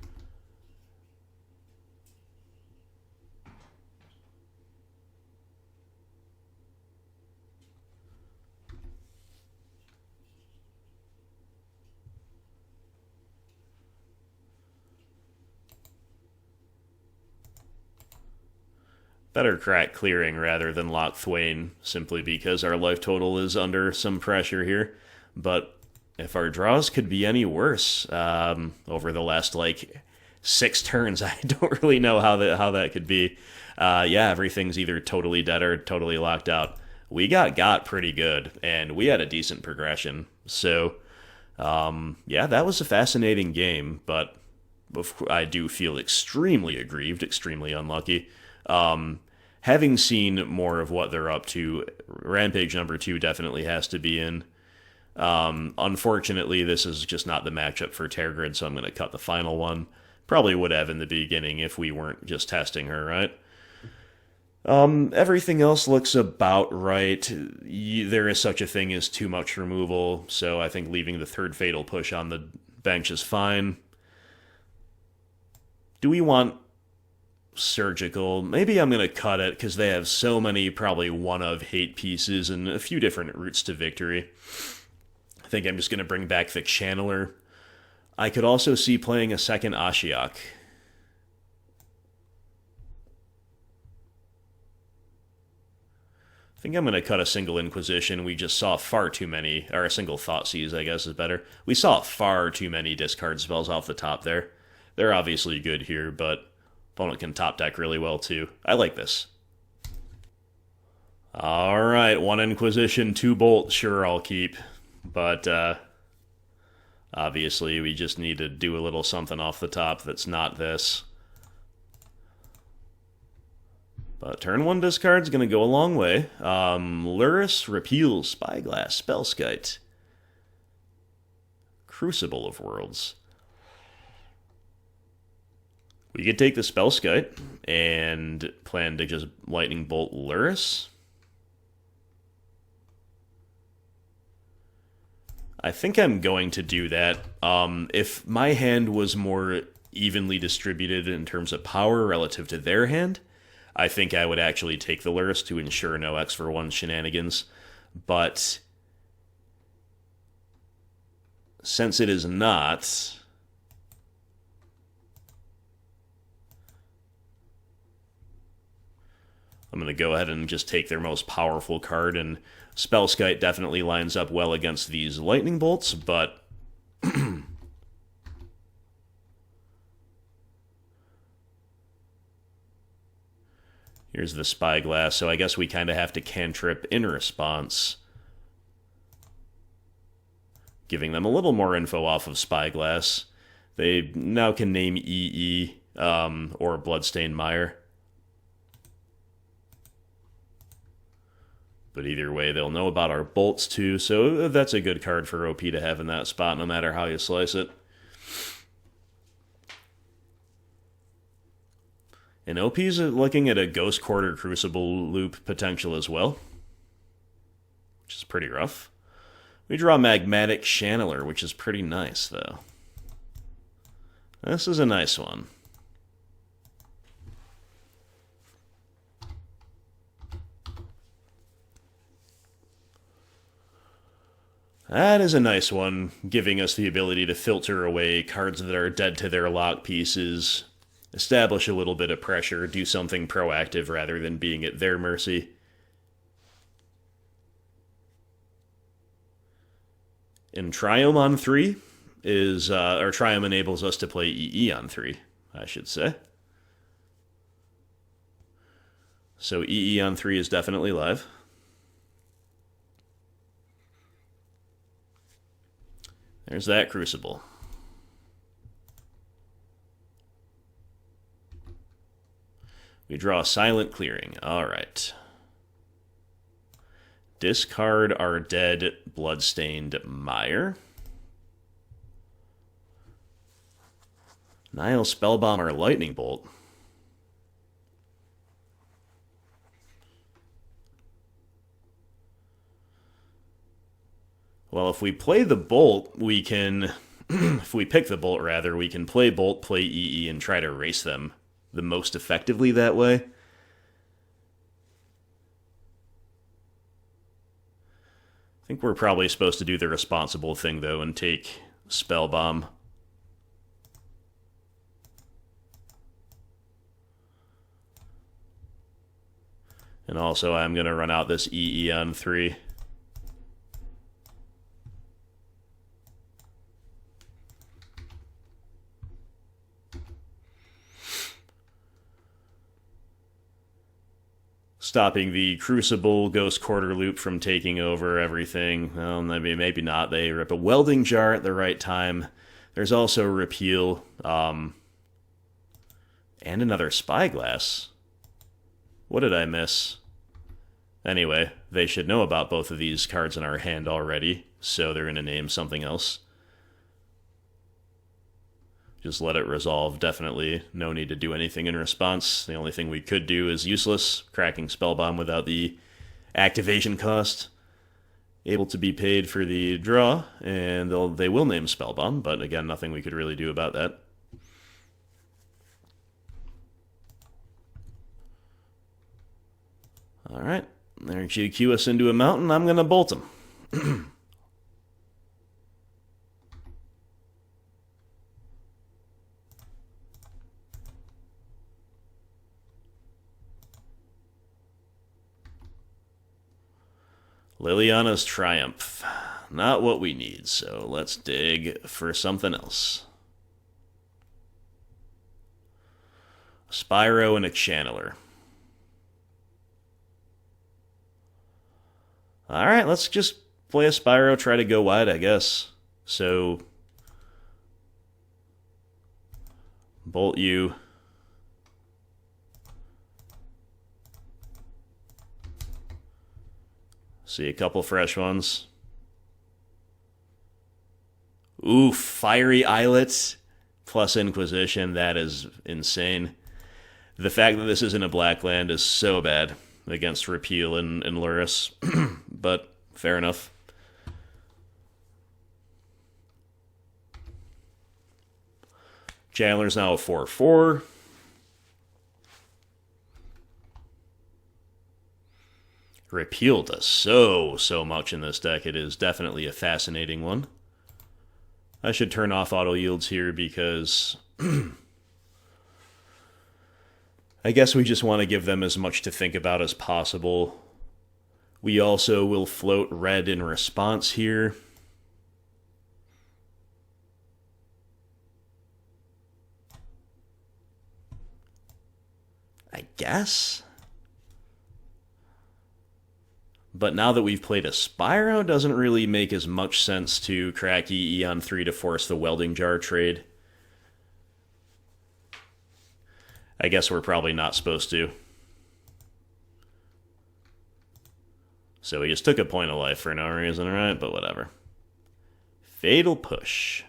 Better crack clearing rather than Locthwain, simply because our life total is under some pressure here. But if our draws could be any worse over the last, 6 turns, I don't really know how that could be. Yeah, everything's either totally dead or totally locked out. We got pretty good, and we had a decent progression. So, yeah, that was a fascinating game, but I do feel extremely aggrieved, extremely unlucky. Having seen more of what they're up to, Rampage number 2 definitely has to be in. Unfortunately, this is just not the matchup for Tergrid, so I'm going to cut the final one. Probably would have in the beginning if we weren't just testing her, right? Everything else looks about right. There is such a thing as too much removal, so I think leaving the 3rd Fatal Push on the bench is fine. Do we want Surgical? Maybe I'm going to cut it because they have so many probably one-of hate pieces and a few different routes to victory. I think I'm just going to bring back the Channeler. I could also see playing a second Ashiok. I think I'm going to cut a single Inquisition. We just saw far too many, or a single Thoughtseize, I guess is better. We saw far too many discard spells off the top there. They're obviously good here, but opponent can top deck really well too. I like this. Alright, 1 Inquisition, 2 Bolt, sure I'll keep. But, obviously we just need to do a little something off the top that's not this. But turn 1 discard's gonna go a long way. Luris, Repeal, Spyglass, Spellskite. Crucible of Worlds. We could take the Spellskite and plan to just Lightning Bolt Luris. I think I'm going to do that. If my hand was more evenly distributed in terms of power relative to their hand, I think I would actually take the Luris to ensure no X for 1 shenanigans. But since it is not, I'm going to go ahead and just take their most powerful card, and Spellskite definitely lines up well against these Lightning Bolts, but here's the Spyglass, so I guess we kind of have to cantrip in response, giving them a little more info off of Spyglass. They now can name EE or Bloodstained Mire. But either way, they'll know about our bolts too, so that's a good card for OP to have in that spot, no matter how you slice it. And OP's looking at a Ghost Quarter Crucible loop potential as well, which is pretty rough. We draw Magmatic Channeler, which is pretty nice, though. This is a nice one. That is a nice one, giving us the ability to filter away cards that are dead to their lock pieces, establish a little bit of pressure, do something proactive rather than being at their mercy. And Triome on 3 is, or Triome enables us to play EE on 3, I should say. So EE on 3 is definitely live. There's that Crucible. We draw Silent Clearing. Alright. Discard our dead Bloodstained Mire. Nile Spellbomb our Lightning Bolt. Well, if we play the Bolt, we can... if we pick the Bolt, rather, we can play Bolt, play EE, and try to erase them the most effectively that way. I think we're probably supposed to do the responsible thing, though, and take Spellbomb. And also, I'm going to run out this EE on 3. Stopping the Crucible Ghost Quarter loop from taking over everything. Well, maybe not. They rip a Welding Jar at the right time. There's also Repeal. And another Spyglass. What did I miss? Anyway, they should know about both of these cards in our hand already, so they're going to name something else. Just let it resolve, definitely. No need to do anything in response. The only thing we could do is useless, cracking Spellbomb without the activation cost. Able to be paid for the draw, and they will name Spellbomb, but again, nothing we could really do about that. Alright, there GQ us into a mountain, I'm going to bolt him. Liliana's Triumph. Not what we need, so let's dig for something else. A Spyro and a Channeler. Alright, let's just play a Spyro, try to go wide, I guess. So, bolt you. See a couple fresh ones. Ooh, Fiery Islet plus Inquisition. That is insane. The fact that this isn't a black land is so bad against Repeal and Luris. But fair enough. Chandler's now a 4/4. Repeal does so much in this deck. It is definitely a fascinating one. I should turn off auto yields here because I guess we just want to give them as much to think about as possible. We also will float red in response here. I guess. But now that we've played a Spyro, doesn't really make as much sense to crack EE on 3 to force the Welding Jar trade. I guess we're probably not supposed to. So he just took a point of life for no reason, right? But whatever. Fatal Push.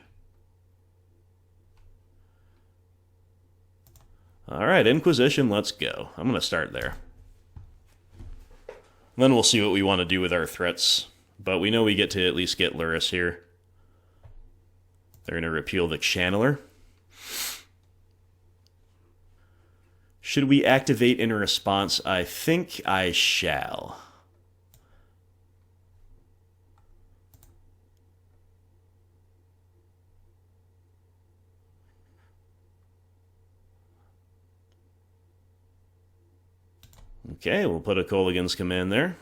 Alright, Inquisition, let's go. I'm going to start there. Then we'll see what we want to do with our threats. But we know we get to at least get Luris here. They're going to repeal the Channeler. Should we activate in response? I think I shall. Okay, we'll put a Kolaghan's Command there.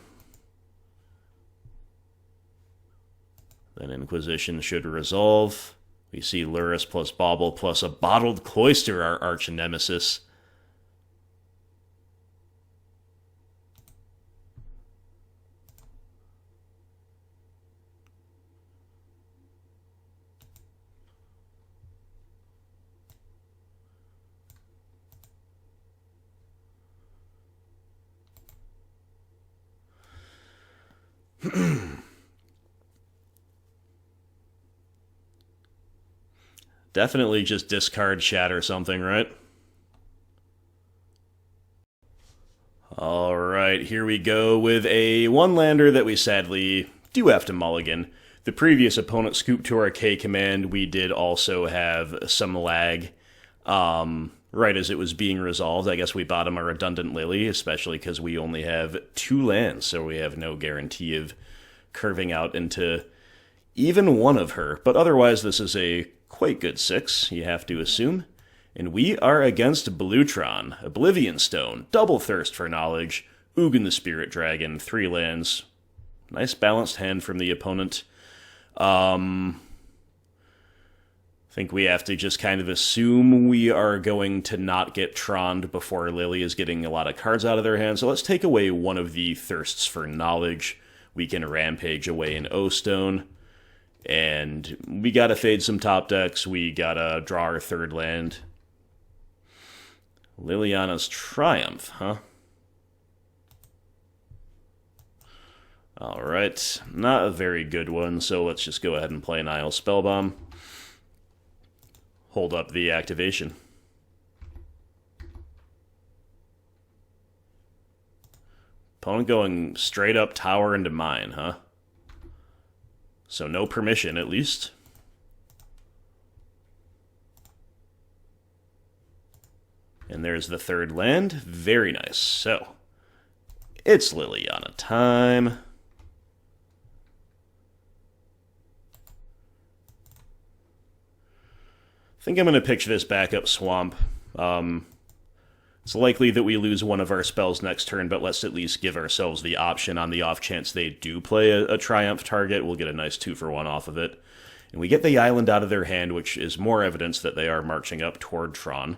Then Inquisition should resolve. We see Luris plus Bauble plus a Bottled Cloister, our arch nemesis. Definitely just discard Chat or something, right? Alright, here we go with a one-lander that we sadly do have to mulligan. The previous opponent scooped to our K command, we did also have some lag. Right as it was being resolved, I guess we bought him a redundant Lily, especially because we only have 2 lands, so we have no guarantee of curving out into even one of her. But otherwise, this is a quite good 6, you have to assume. And we are against Blue Tron, Oblivion Stone, Double Thirst for Knowledge, Ugin the Spirit Dragon, 3 lands. Nice balanced hand from the opponent. I think we have to just kind of assume we are going to not get Troned before Lily is getting a lot of cards out of their hand. So let's take away one of the Thirsts for Knowledge. We can Rampage away an O-Stone. And we gotta fade some top decks. We gotta draw our 3rd land. Liliana's Triumph, huh? Alright, not a very good one, so let's just go ahead and play an Isle Spellbomb. Hold up the activation. Opponent going straight up tower into mine, huh? So no permission, at least. And there's the 3rd land. Very nice. So, it's Liliana time. I think I'm going to pitch this backup Swamp. It's likely that we lose one of our spells next turn, but let's at least give ourselves the option on the off chance they do play a Triumph target. We'll get a nice 2-for-1 off of it. And we get the island out of their hand, which is more evidence that they are marching up toward Tron.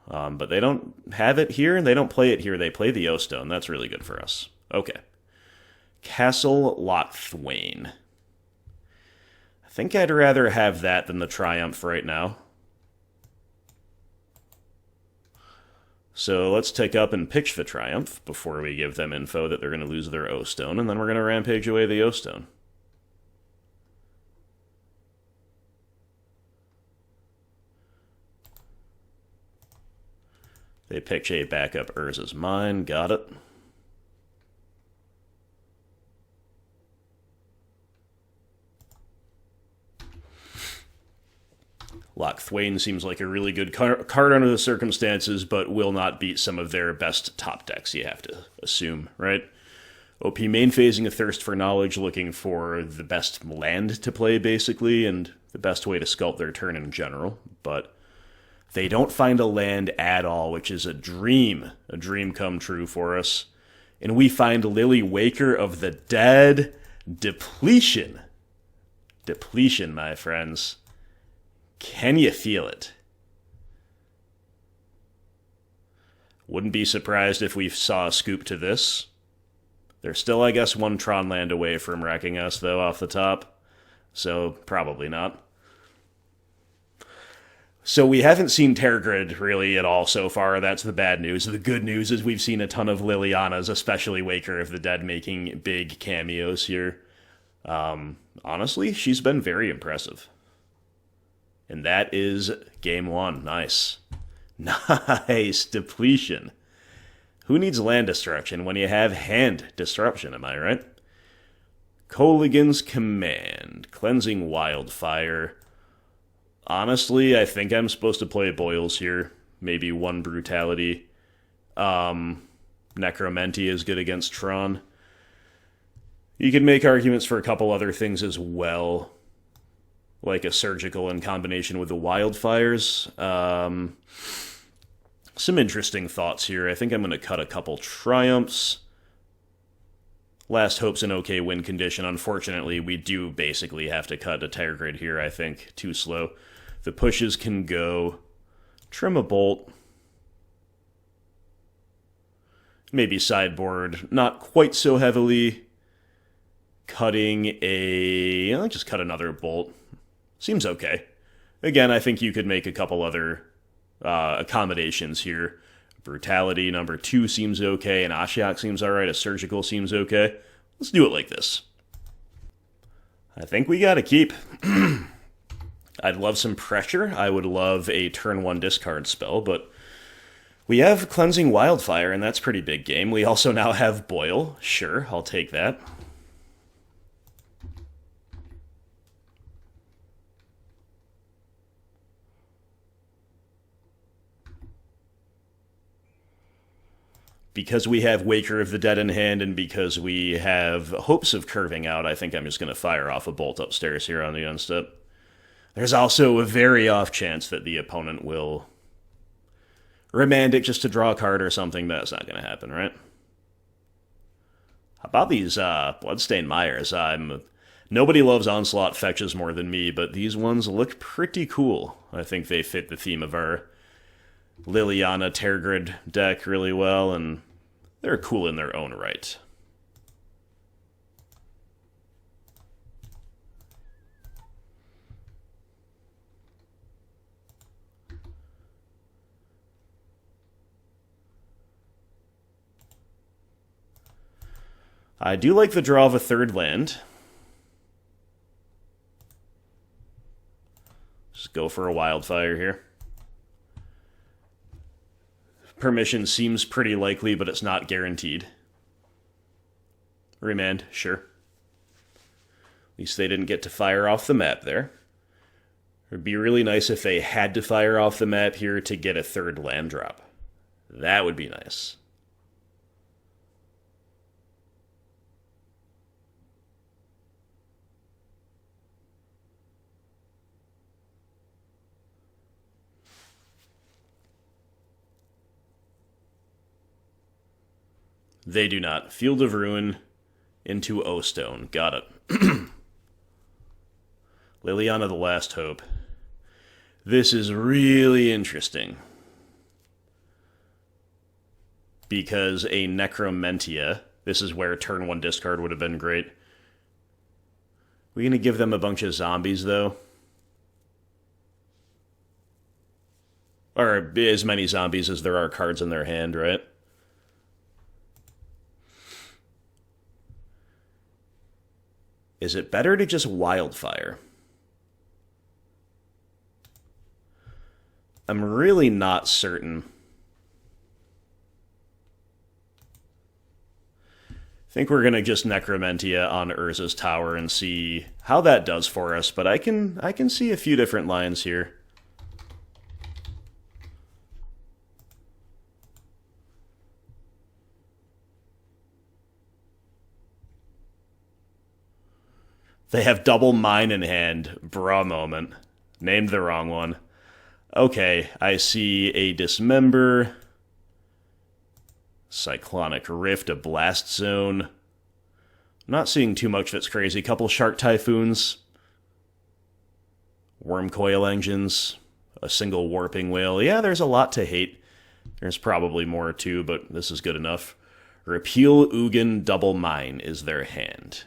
But they don't have it here, and they don't play it here. They play the O-Stone. That's really good for us. Okay. Castle Lochthwain. I think I'd rather have that than the Triumph right now. So let's take up and pitch the Triumph before we give them info that they're going to lose their O-Stone, and then we're going to Rampage away the O-Stone. They pitch a backup Urza's Mine. Got it. Lochthwain seems like a really good card under the circumstances, but will not beat some of their best top decks, you have to assume, right? OP main phasing a Thirst for Knowledge, looking for the best land to play, basically, and the best way to sculpt their turn in general, but they don't find a land at all, which is a dream come true for us. And we find Lily Waker of the Dead. Depletion. Depletion, my friends. Can you feel it? Wouldn't be surprised if we saw a scoop to this. They're still, I guess, 1 Tron land away from wrecking us, though, off the top. So, probably not. So we haven't seen Tergrid really at all so far. That's the bad news. The good news is we've seen a ton of Lilianas, especially Waker of the Dead, making big cameos here. Honestly, she's been very impressive. And that is game one. Nice. Nice. Depletion. Who needs land destruction when you have hand disruption, am I right? Colligan's Command. Cleansing Wildfire. Honestly, I think I'm supposed to play Boils here. Maybe one Brutality. Necromantia is good against Tron. You can make arguments for a couple other things as well, like a Surgical in combination with the Wildfires. Some interesting thoughts here. I think I'm going to cut a couple Triumphs. Last Hope's an okay win condition. Unfortunately, we do basically have to cut a Tergrid here, I think. Too slow. The pushes can go. Trim a Bolt. Maybe sideboard. Not quite so heavily. Cutting a... I'll just cut another Bolt. Seems okay. Again, I think you could make a couple other accommodations here. Brutality, number 2 seems okay. An Ashiok seems alright. A Surgical seems okay. Let's do it like this. I think we gotta keep. I'd love some pressure. I would love a turn 1 discard spell, but we have Cleansing Wildfire, and that's pretty big game. We also now have Boil. Sure, I'll take that. Because we have Waker of the Dead in hand, and because we have hopes of curving out, I think I'm just going to fire off a Bolt upstairs here on the end step. There's also a very off chance that the opponent will remand it just to draw a card or something. That's not going to happen, right? How about these Bloodstained Mires? Nobody loves Onslaught fetches more than me, but these ones look pretty cool. I think they fit the theme of our Liliana Tergrid deck really well, and they're cool in their own right. I do like the draw of a third land. Just go for a Wildfire here. Permission seems pretty likely, but it's not guaranteed. Remand, sure. At least they didn't get to fire off the map there. It would be really nice if they had to fire off the map here to get a third land drop. That would be nice. They do not. Field of Ruin into O-Stone. Got it. Liliana the Last Hope. This is really interesting. Because a Necromantia, this is where turn 1 discard would have been great. We're going to give them a bunch of zombies, though. Or as many zombies as there are cards in their hand, right? Is it better to just Wildfire? I'm really not certain. I think we're going to just Necromantia on Urza's Tower and see how that does for us, but I can see a few different lines here. They have double mine in hand. Bra moment. Named the wrong one. Okay, I see a Dismember. Cyclonic Rift, a Blast Zone. I'm not seeing too much that's crazy. Couple Shark Typhoons. Worm Coil Engines. A single Warping Whale. Yeah, there's a lot to hate. There's probably more too, but this is good enough. Repeal Ugin Double Mine is their hand.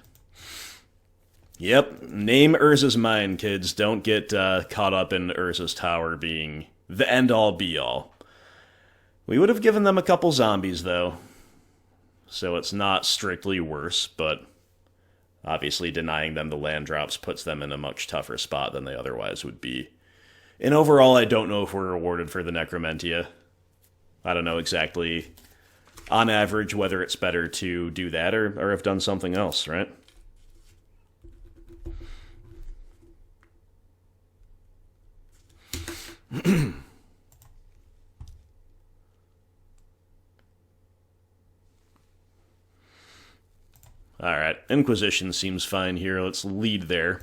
Yep, name Urza's mine, kids. Don't get caught up in Urza's tower being the end-all be-all. We would have given them a couple zombies, though, so it's not strictly worse, but obviously denying them the land drops puts them in a much tougher spot than they otherwise would be. And overall, I don't know if we're rewarded for the Necromentia. I don't know exactly, on average, whether it's better to do that or have done something else, right? Alright, Inquisition seems fine here. Let's lead there.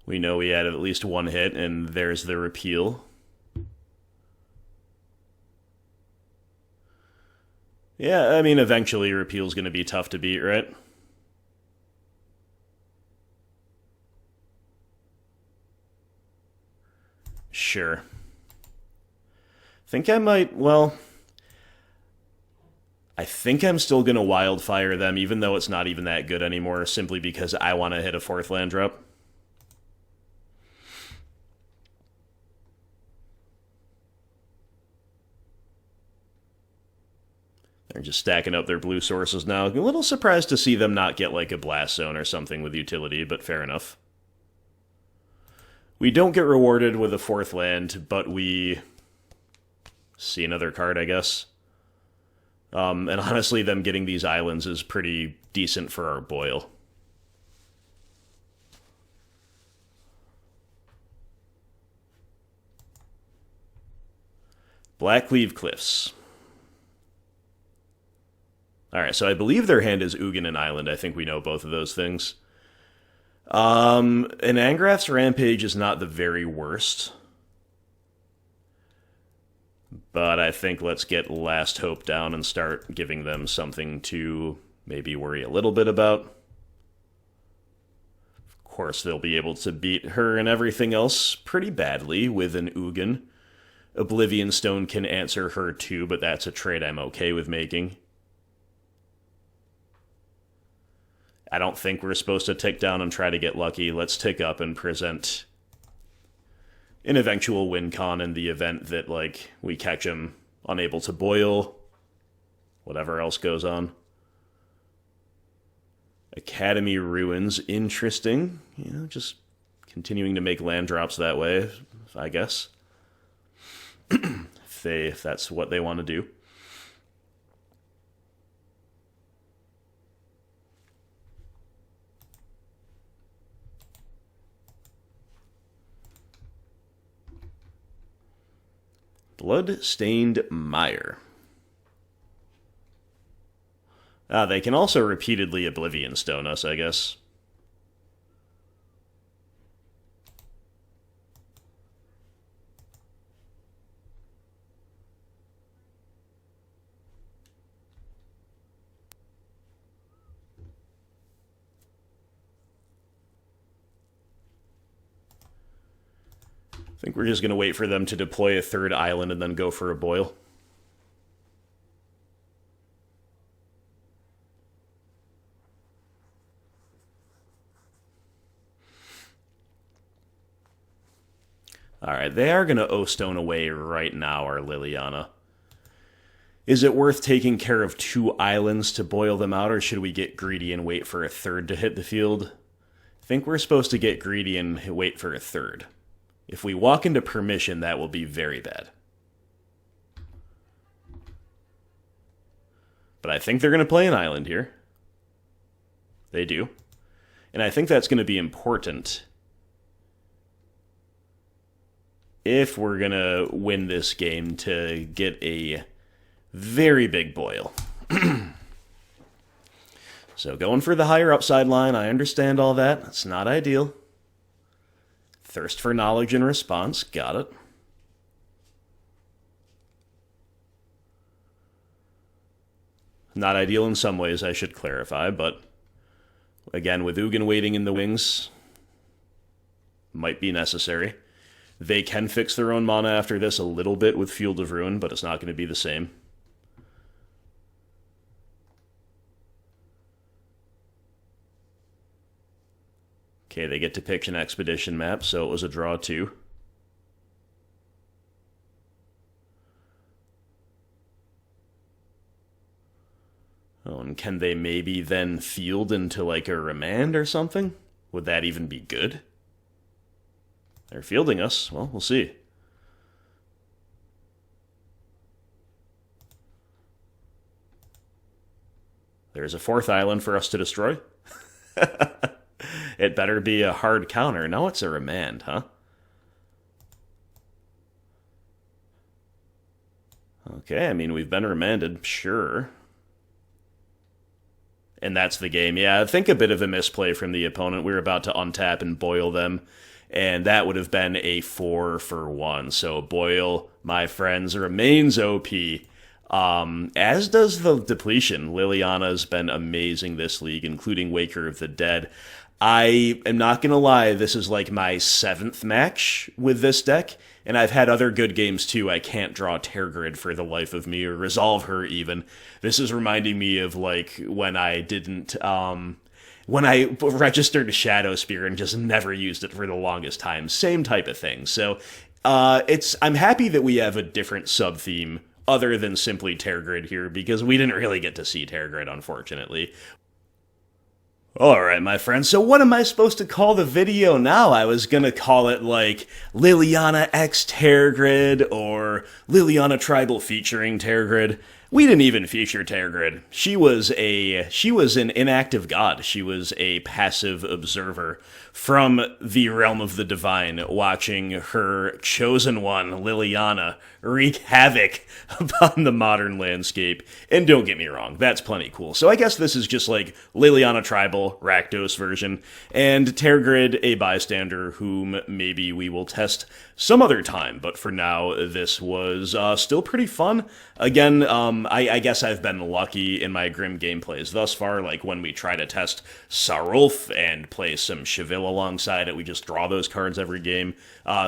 We know we had at least one hit, and there's the repeal. Yeah, I mean, eventually repeal's going to be tough to beat, right? Sure. Think I might, well, I think I'm still going to wildfire them, even though it's not even that good anymore, simply because I want to hit a 4th land drop. They're just stacking up their blue sources now. A little surprised to see them not get like a blast zone or something with utility, but fair enough. We don't get rewarded with a 4th land, but we see another card, I guess. And honestly, them getting these islands is pretty decent for our boil. Blackleaf Cliffs. Alright, so I believe their hand is Ugin and Island. I think we know both of those things. An Angrath's Rampage is not the very worst. But I think let's get Last Hope down and start giving them something to maybe worry a little bit about. Of course, they'll be able to beat her and everything else pretty badly with an Ugin. Oblivion Stone can answer her too, but that's a trade I'm okay with making. I don't think we're supposed to tick down and try to get lucky. Let's tick up and present an eventual win con in the event that, like, we catch him unable to boil. Whatever else goes on. Academy Ruins, interesting. You know, just continuing to make land drops that way, I guess. if that's what they want to do. Blood-Stained Mire. They can also repeatedly Oblivion Stone us, I guess. I think we're just going to wait for them to deploy a 3rd island and then go for a boil. Alright, they are going to O-Stone away right now, our Liliana. Is it worth taking care of 2 islands to boil them out, or should we get greedy and wait for a 3rd to hit the field? I think we're supposed to get greedy and wait for a 3rd. If we walk into permission, that will be very bad. But I think they're going to play an island here. They do. And I think that's going to be important if we're going to win this game to get a very big boil. So going for the higher upside line, I understand all that. It's not ideal. Thirst for knowledge and response, got it. Not ideal in some ways, I should clarify, but again, with Ugin waiting in the wings, Might be necessary. They can fix their own mana after this a little bit with Field of Ruin, but it's not going to be the same. Okay, they get to pick an expedition map, so it was a draw too. Oh, and can they maybe then field into like a remand or something? Would that even be good? They're fielding us. Well, we'll see. There's a fourth island for us to destroy. It better be a hard counter. No, it's a remand, huh? Okay, I mean, we've been remanded, sure. And that's the game. Yeah, I think a bit of a misplay from the opponent. We were about to untap and boil them, and that would have been a 4 for 1. So Boil, my friends, remains OP. As does the depletion. Liliana's been amazing this league, including Waker of the Dead. I am not going to lie, this is like my 7th match with this deck, and I've had other good games too. I can't draw Tergrid for the life of me, or resolve her even. This is reminding me of like when I didn't, when I registered Shadow Spear and just never used it for the longest time. Same type of thing. So, I'm happy that we have a different sub-theme other than simply Tergrid here, because we didn't really get to see Tergrid, unfortunately. Alright, my friends, so what am I supposed to call the video now? I was gonna call it, like, Liliana X Tergrid, or Liliana Tribal featuring Tergrid. We didn't even feature Tergrid. She was an inactive god. She was a passive observer from the realm of the divine, watching her chosen one, Liliana, wreak havoc upon the modern landscape. And don't get me wrong, that's plenty cool. So I guess this is just like Liliana Tribal, Rakdos version, and Tergrid, a bystander whom maybe we will test some other time. But for now, this was still pretty fun. Again, I guess I've been lucky in my Grim gameplays thus far, like when we try to test Sarulf and play some Cheville alongside it, we just draw those cards every game.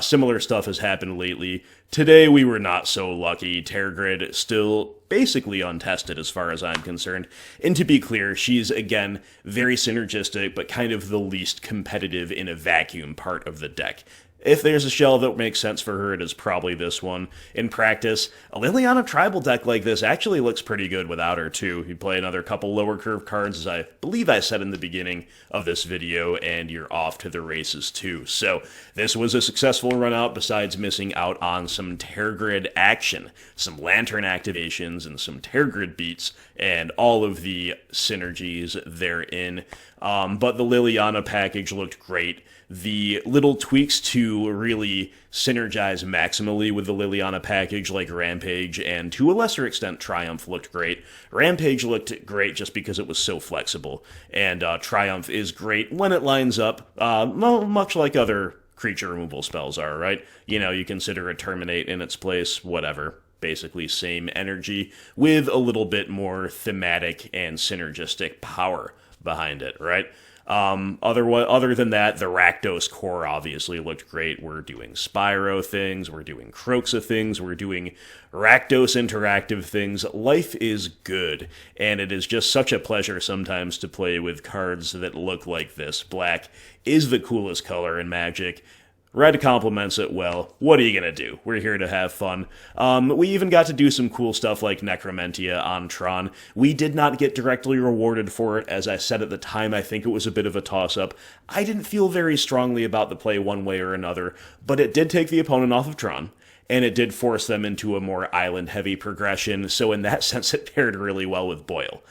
Similar stuff has happened lately. Today we were not so lucky. Tergrid still basically untested as far as I'm concerned. And to be clear, she's again very synergistic, but kind of the least competitive in a vacuum part of the deck. If there's a shell that makes sense for her, it is probably this one. In practice, a Liliana Tribal deck like this actually looks pretty good without her, too. You play another couple lower curve cards, as I believe I said in the beginning of this video, and you're off to the races, too. So, this was a successful run out, besides missing out on some Tergrid action, some Lantern activations, and some Tergrid beats, and all of the synergies therein. But the Liliana package looked great. The little tweaks to really synergize maximally with the Liliana package, like Rampage, and to a lesser extent Triumph, looked great. Rampage looked great just because it was so flexible, and Triumph is great when it lines up, much like other creature removal spells are, right? You know, you consider a Terminate in its place, whatever. Basically same energy, with a little bit more thematic and synergistic power behind it, right? Other than that, the Rakdos core obviously looked great. We're doing Spyro things, we're doing Kroxa things, we're doing Rakdos interactive things. Life is good, and it is just such a pleasure sometimes to play with cards that look like this. Black is the coolest color in Magic. Red complements it well. What are you gonna do? We're here to have fun. We even got to do some cool stuff like Necromentia on Tron. We did not get directly rewarded for it. As I said at the time, I think it was a bit of a toss-up. I didn't feel very strongly about the play one way or another, but it did take the opponent off of Tron, and it did force them into a more island-heavy progression, so in that sense it paired really well with Boil.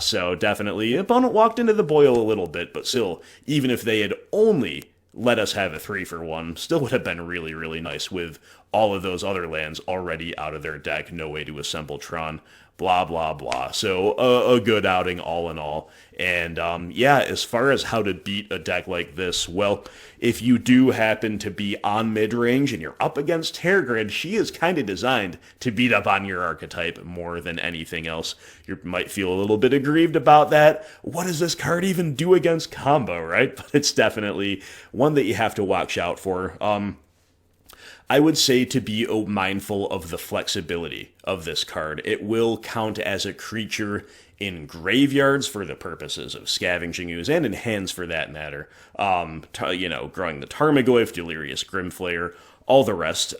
So definitely, opponent walked into the Boil a little bit, but still, even if they had only let us have a 3 for 1, still would have been really, really nice with all of those other lands already out of their deck. No way to assemble Tron blah, blah, blah. So a good outing all in all. And yeah, as far as how to beat a deck like this, well, if you do happen to be on mid-range and you're up against Tergrid, she is kind of designed to beat up on your archetype more than anything else. You might feel a little bit aggrieved about that. What does this card even do against combo, right? But it's definitely one that you have to watch out for. I would say to be mindful of the flexibility of this card. It will count as a creature in graveyards for the purposes of scavenging ooze, and in hands for that matter. Growing the Tarmogoyf, Delirious Grimflayer, all the rest.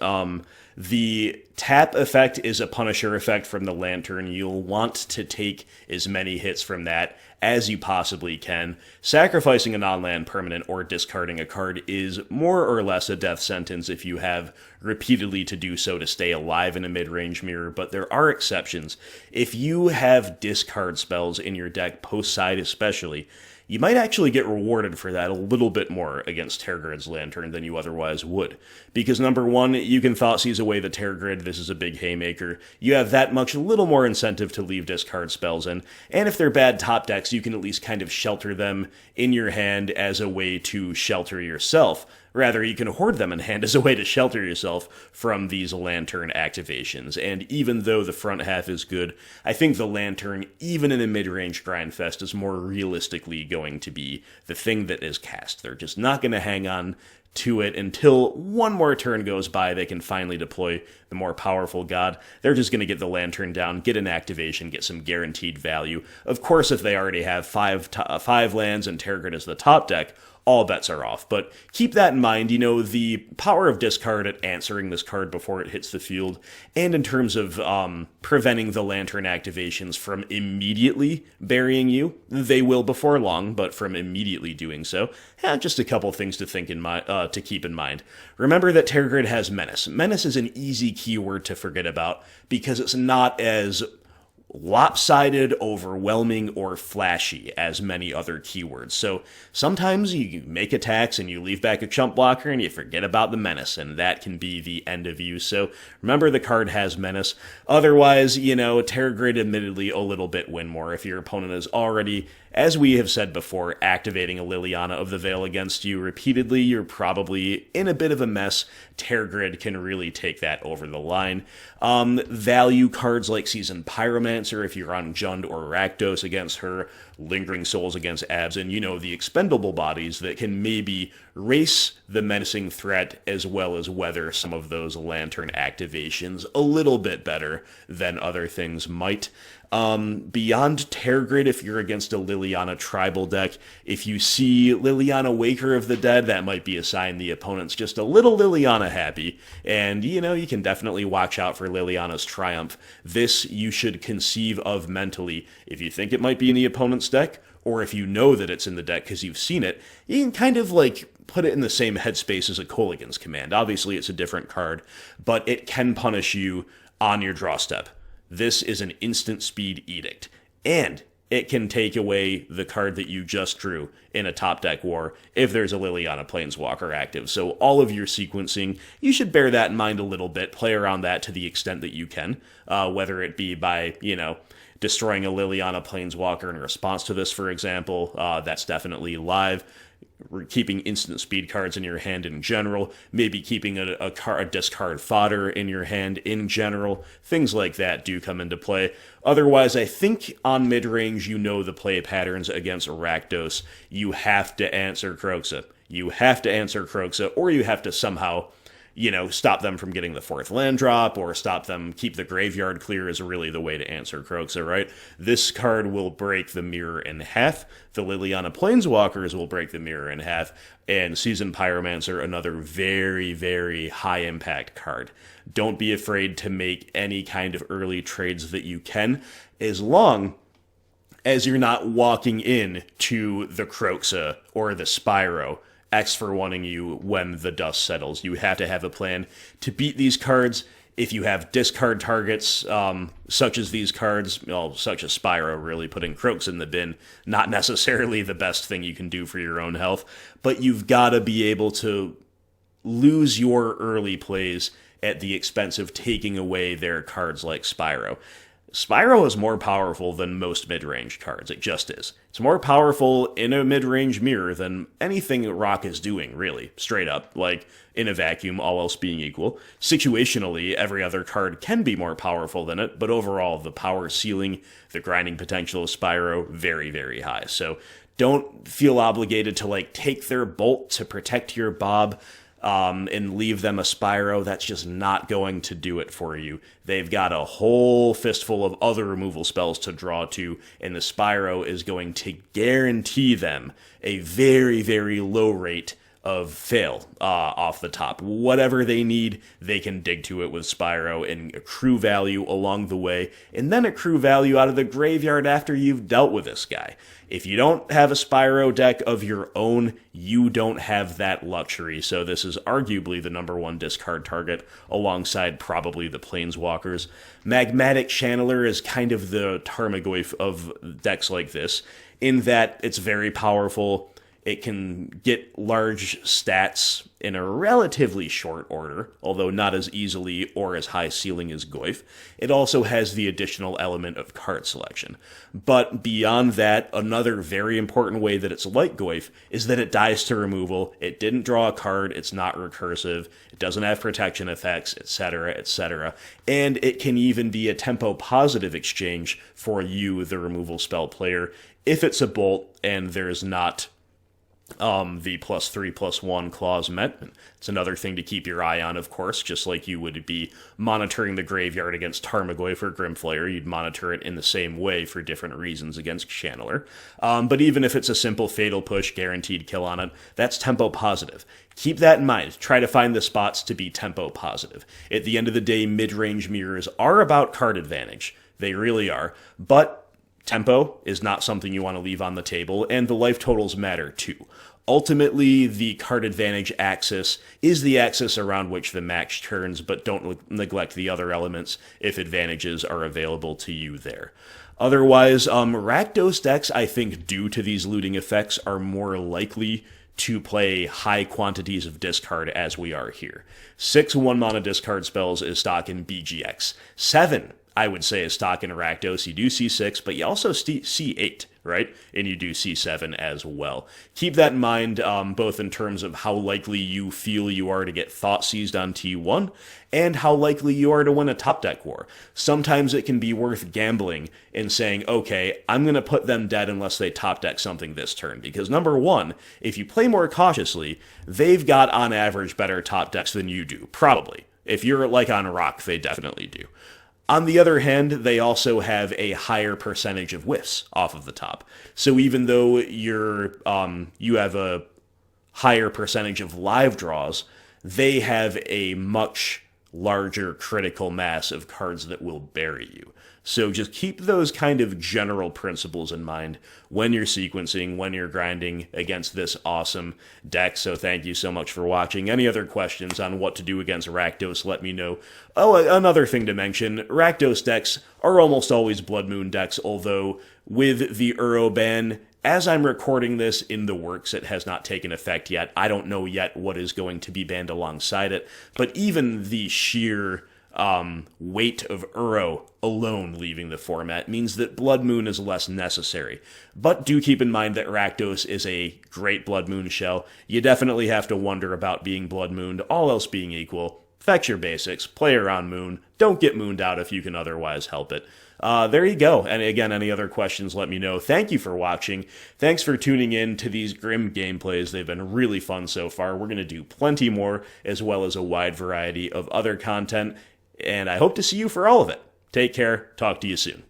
The tap effect is a Punisher effect from the Lantern. You'll want to take as many hits from that as you possibly can. Sacrificing a non-land permanent or discarding a card is more or less a death sentence if you have repeatedly to do so to stay alive in a mid-range mirror, but there are exceptions. If you have discard spells in your deck, post-side especially, you might actually get rewarded for that a little bit more against Tergrid's Lantern than you otherwise would. Because number one, you can Thoughtseize away the Tergrid, this is a big haymaker. You have that much little more incentive to leave discard spells in, and if they're bad top decks, you can at least kind of shelter them in your hand as a way to shelter yourself. Rather, you can hoard them in hand as a way to shelter yourself from these Lantern activations. And even though the front half is good, I think the Lantern, even in a mid-range grindfest, is more realistically going to be the thing that is cast. They're just not going to hang on to it until one more turn goes by. They can finally deploy the more powerful god. They're just going to get the Lantern down, get an activation, get some guaranteed value. Of course, if they already have five lands and Tergrid is the top deck, all bets are off. But keep that in mind, the power of discard at answering this card before it hits the field, and in terms of preventing the Lantern activations from immediately burying you. They will before long, but from immediately doing so, just a couple things to keep in mind. Remember that Tergrid has Menace. Menace is an easy keyword to forget about because it's not as lopsided, overwhelming, or flashy as many other keywords. So sometimes you make attacks and you leave back a chump blocker and you forget about the Menace, and that can be the end of you. So remember the card has Menace. Otherwise, Tergrid admittedly a little bit win more. If your opponent is already, as we have said before, activating a Liliana of the Veil against you repeatedly, you're probably in a bit of a mess. Tergrid can really take that over the line. Value cards like Seasoned Pyromancer, if you're on Jund or Rakdos against her, Lingering Souls against Abs, and the expendable bodies that can maybe race the menacing threat as well as weather some of those Lantern activations a little bit better than other things might. Beyond Tergrid, if you're against a Liliana tribal deck, if you see Liliana Waker of the Dead, that might be a sign the opponent's just a little Liliana happy. And, you can definitely watch out for Liliana's Triumph. This you should conceive of mentally. If you think it might be in the opponent's deck, or if you know that it's in the deck because you've seen it, you can kind of put it in the same headspace as a Kolaghan's Command. Obviously, it's a different card, but it can punish you on your draw step. This is an instant speed edict, and it can take away the card that you just drew in a top deck war if there's a Liliana Planeswalker active. So all of your sequencing, you should bear that in mind a little bit, play around that to the extent that you can, whether it be by, destroying a Liliana Planeswalker in response to this, for example. That's definitely live. Keeping instant speed cards in your hand in general, maybe keeping a discard fodder in your hand in general. Things like that do come into play. Otherwise, I think on mid-range, the play patterns against Rakdos. You have to answer Kroxa. Or you have to somehow stop them from getting the fourth land drop, or keep the graveyard clear is really the way to answer Kroxa, right? This card will break the mirror in half. The Liliana Planeswalkers will break the mirror in half. And Seasoned Pyromancer, another very, very high impact card. Don't be afraid to make any kind of early trades that you can, as long as you're not walking in to the Kroxa or the Spyro X for wanting you when the dust settles. You have to have a plan to beat these cards. If you have discard targets, such as these cards, such as Spyro, really putting Croaks in the bin, not necessarily the best thing you can do for your own health, but you've got to be able to lose your early plays at the expense of taking away their cards like Spyro. Spyro is more powerful than most mid-range cards. It just is. It's more powerful in a mid-range mirror than anything Rock is doing, really. Straight up. Like, in a vacuum, all else being equal. Situationally, every other card can be more powerful than it, but overall, the power ceiling, the grinding potential of Spyro, very, very high. So, don't feel obligated to, like, take their Bolt to protect your Bob, and leave them a Spyro. That's just not going to do it for you. They've got a whole fistful of other removal spells to draw to, and the Spyro is going to guarantee them a very, very low rate of fail off the top. Whatever they need, they can dig to it with Spyro and accrue value along the way, and then accrue value out of the graveyard after you've dealt with this guy. If you don't have a Spyro deck of your own, you don't have that luxury, so this is arguably the number one discard target, alongside probably the Planeswalkers. Magmatic Channeler is kind of the Tarmogoyf of decks like this, in that it's very powerful. It can get large stats in a relatively short order, although not as easily or as high ceiling as Goyf. It also has the additional element of card selection. But beyond that, another very important way that it's like Goyf is that it dies to removal. It didn't draw a card, it's not recursive, it doesn't have protection effects, etc., etc. And it can even be a tempo positive exchange for you, the removal spell player, if it's a Bolt and there's not the +3/+1 clause met. It's another thing to keep your eye on, of course, just like you would be monitoring the graveyard against Tarmogoyf for Grimflayer. You'd monitor it in the same way for different reasons against Channeler. But even if it's a simple Fatal Push, guaranteed kill on it, that's tempo positive. Keep that in mind. Try to find the spots to be tempo positive. At the end of the day, mid-range mirrors are about card advantage. They really are. But tempo is not something you want to leave on the table, and the life totals matter too. Ultimately, the card advantage axis is the axis around which the match turns, but don't neglect the other elements if advantages are available to you there. Otherwise, Rakdos decks, I think, due to these looting effects, are more likely to play high quantities of discard as we are here. 6 1-mana discard spells is stock in BGX. 7, I would say, is stock in Rakdos. You do see 6, but you also see 8, right? And you do see 7 as well. Keep that in mind, both in terms of how likely you feel you are to get Thought Seized on T1, and how likely you are to win a top deck war. Sometimes it can be worth gambling and saying, okay, I'm going to put them dead unless they top deck something this turn. Because number one, if you play more cautiously, they've got on average better top decks than you do. Probably. If you're like on Rock, they definitely do. On the other hand, they also have a higher percentage of whiffs off of the top. So even though you have a higher percentage of live draws, they have a much larger critical mass of cards that will bury you. So just keep those kind of general principles in mind when you're sequencing, when you're grinding against this awesome deck. So thank you so much for watching. Any other questions on what to do against Rakdos, let me know. Oh, another thing to mention, Rakdos decks are almost always Blood Moon decks, although with the Uro ban, as I'm recording this, in the works, it has not taken effect yet. I don't know yet what is going to be banned alongside it, but even the sheer weight of Uro alone leaving the format means that Blood Moon is less necessary. But do keep in mind that Rakdos is a great Blood Moon shell. You definitely have to wonder about being Blood Mooned, all else being equal. Fetch your basics, play around Moon, don't get mooned out if you can otherwise help it. There you go. And again, any other questions, let me know. Thank you for watching. Thanks for tuning in to these Grim gameplays. They've been really fun so far. We're going to do plenty more, as well as a wide variety of other content, and I hope to see you for all of it. Take care. Talk to you soon.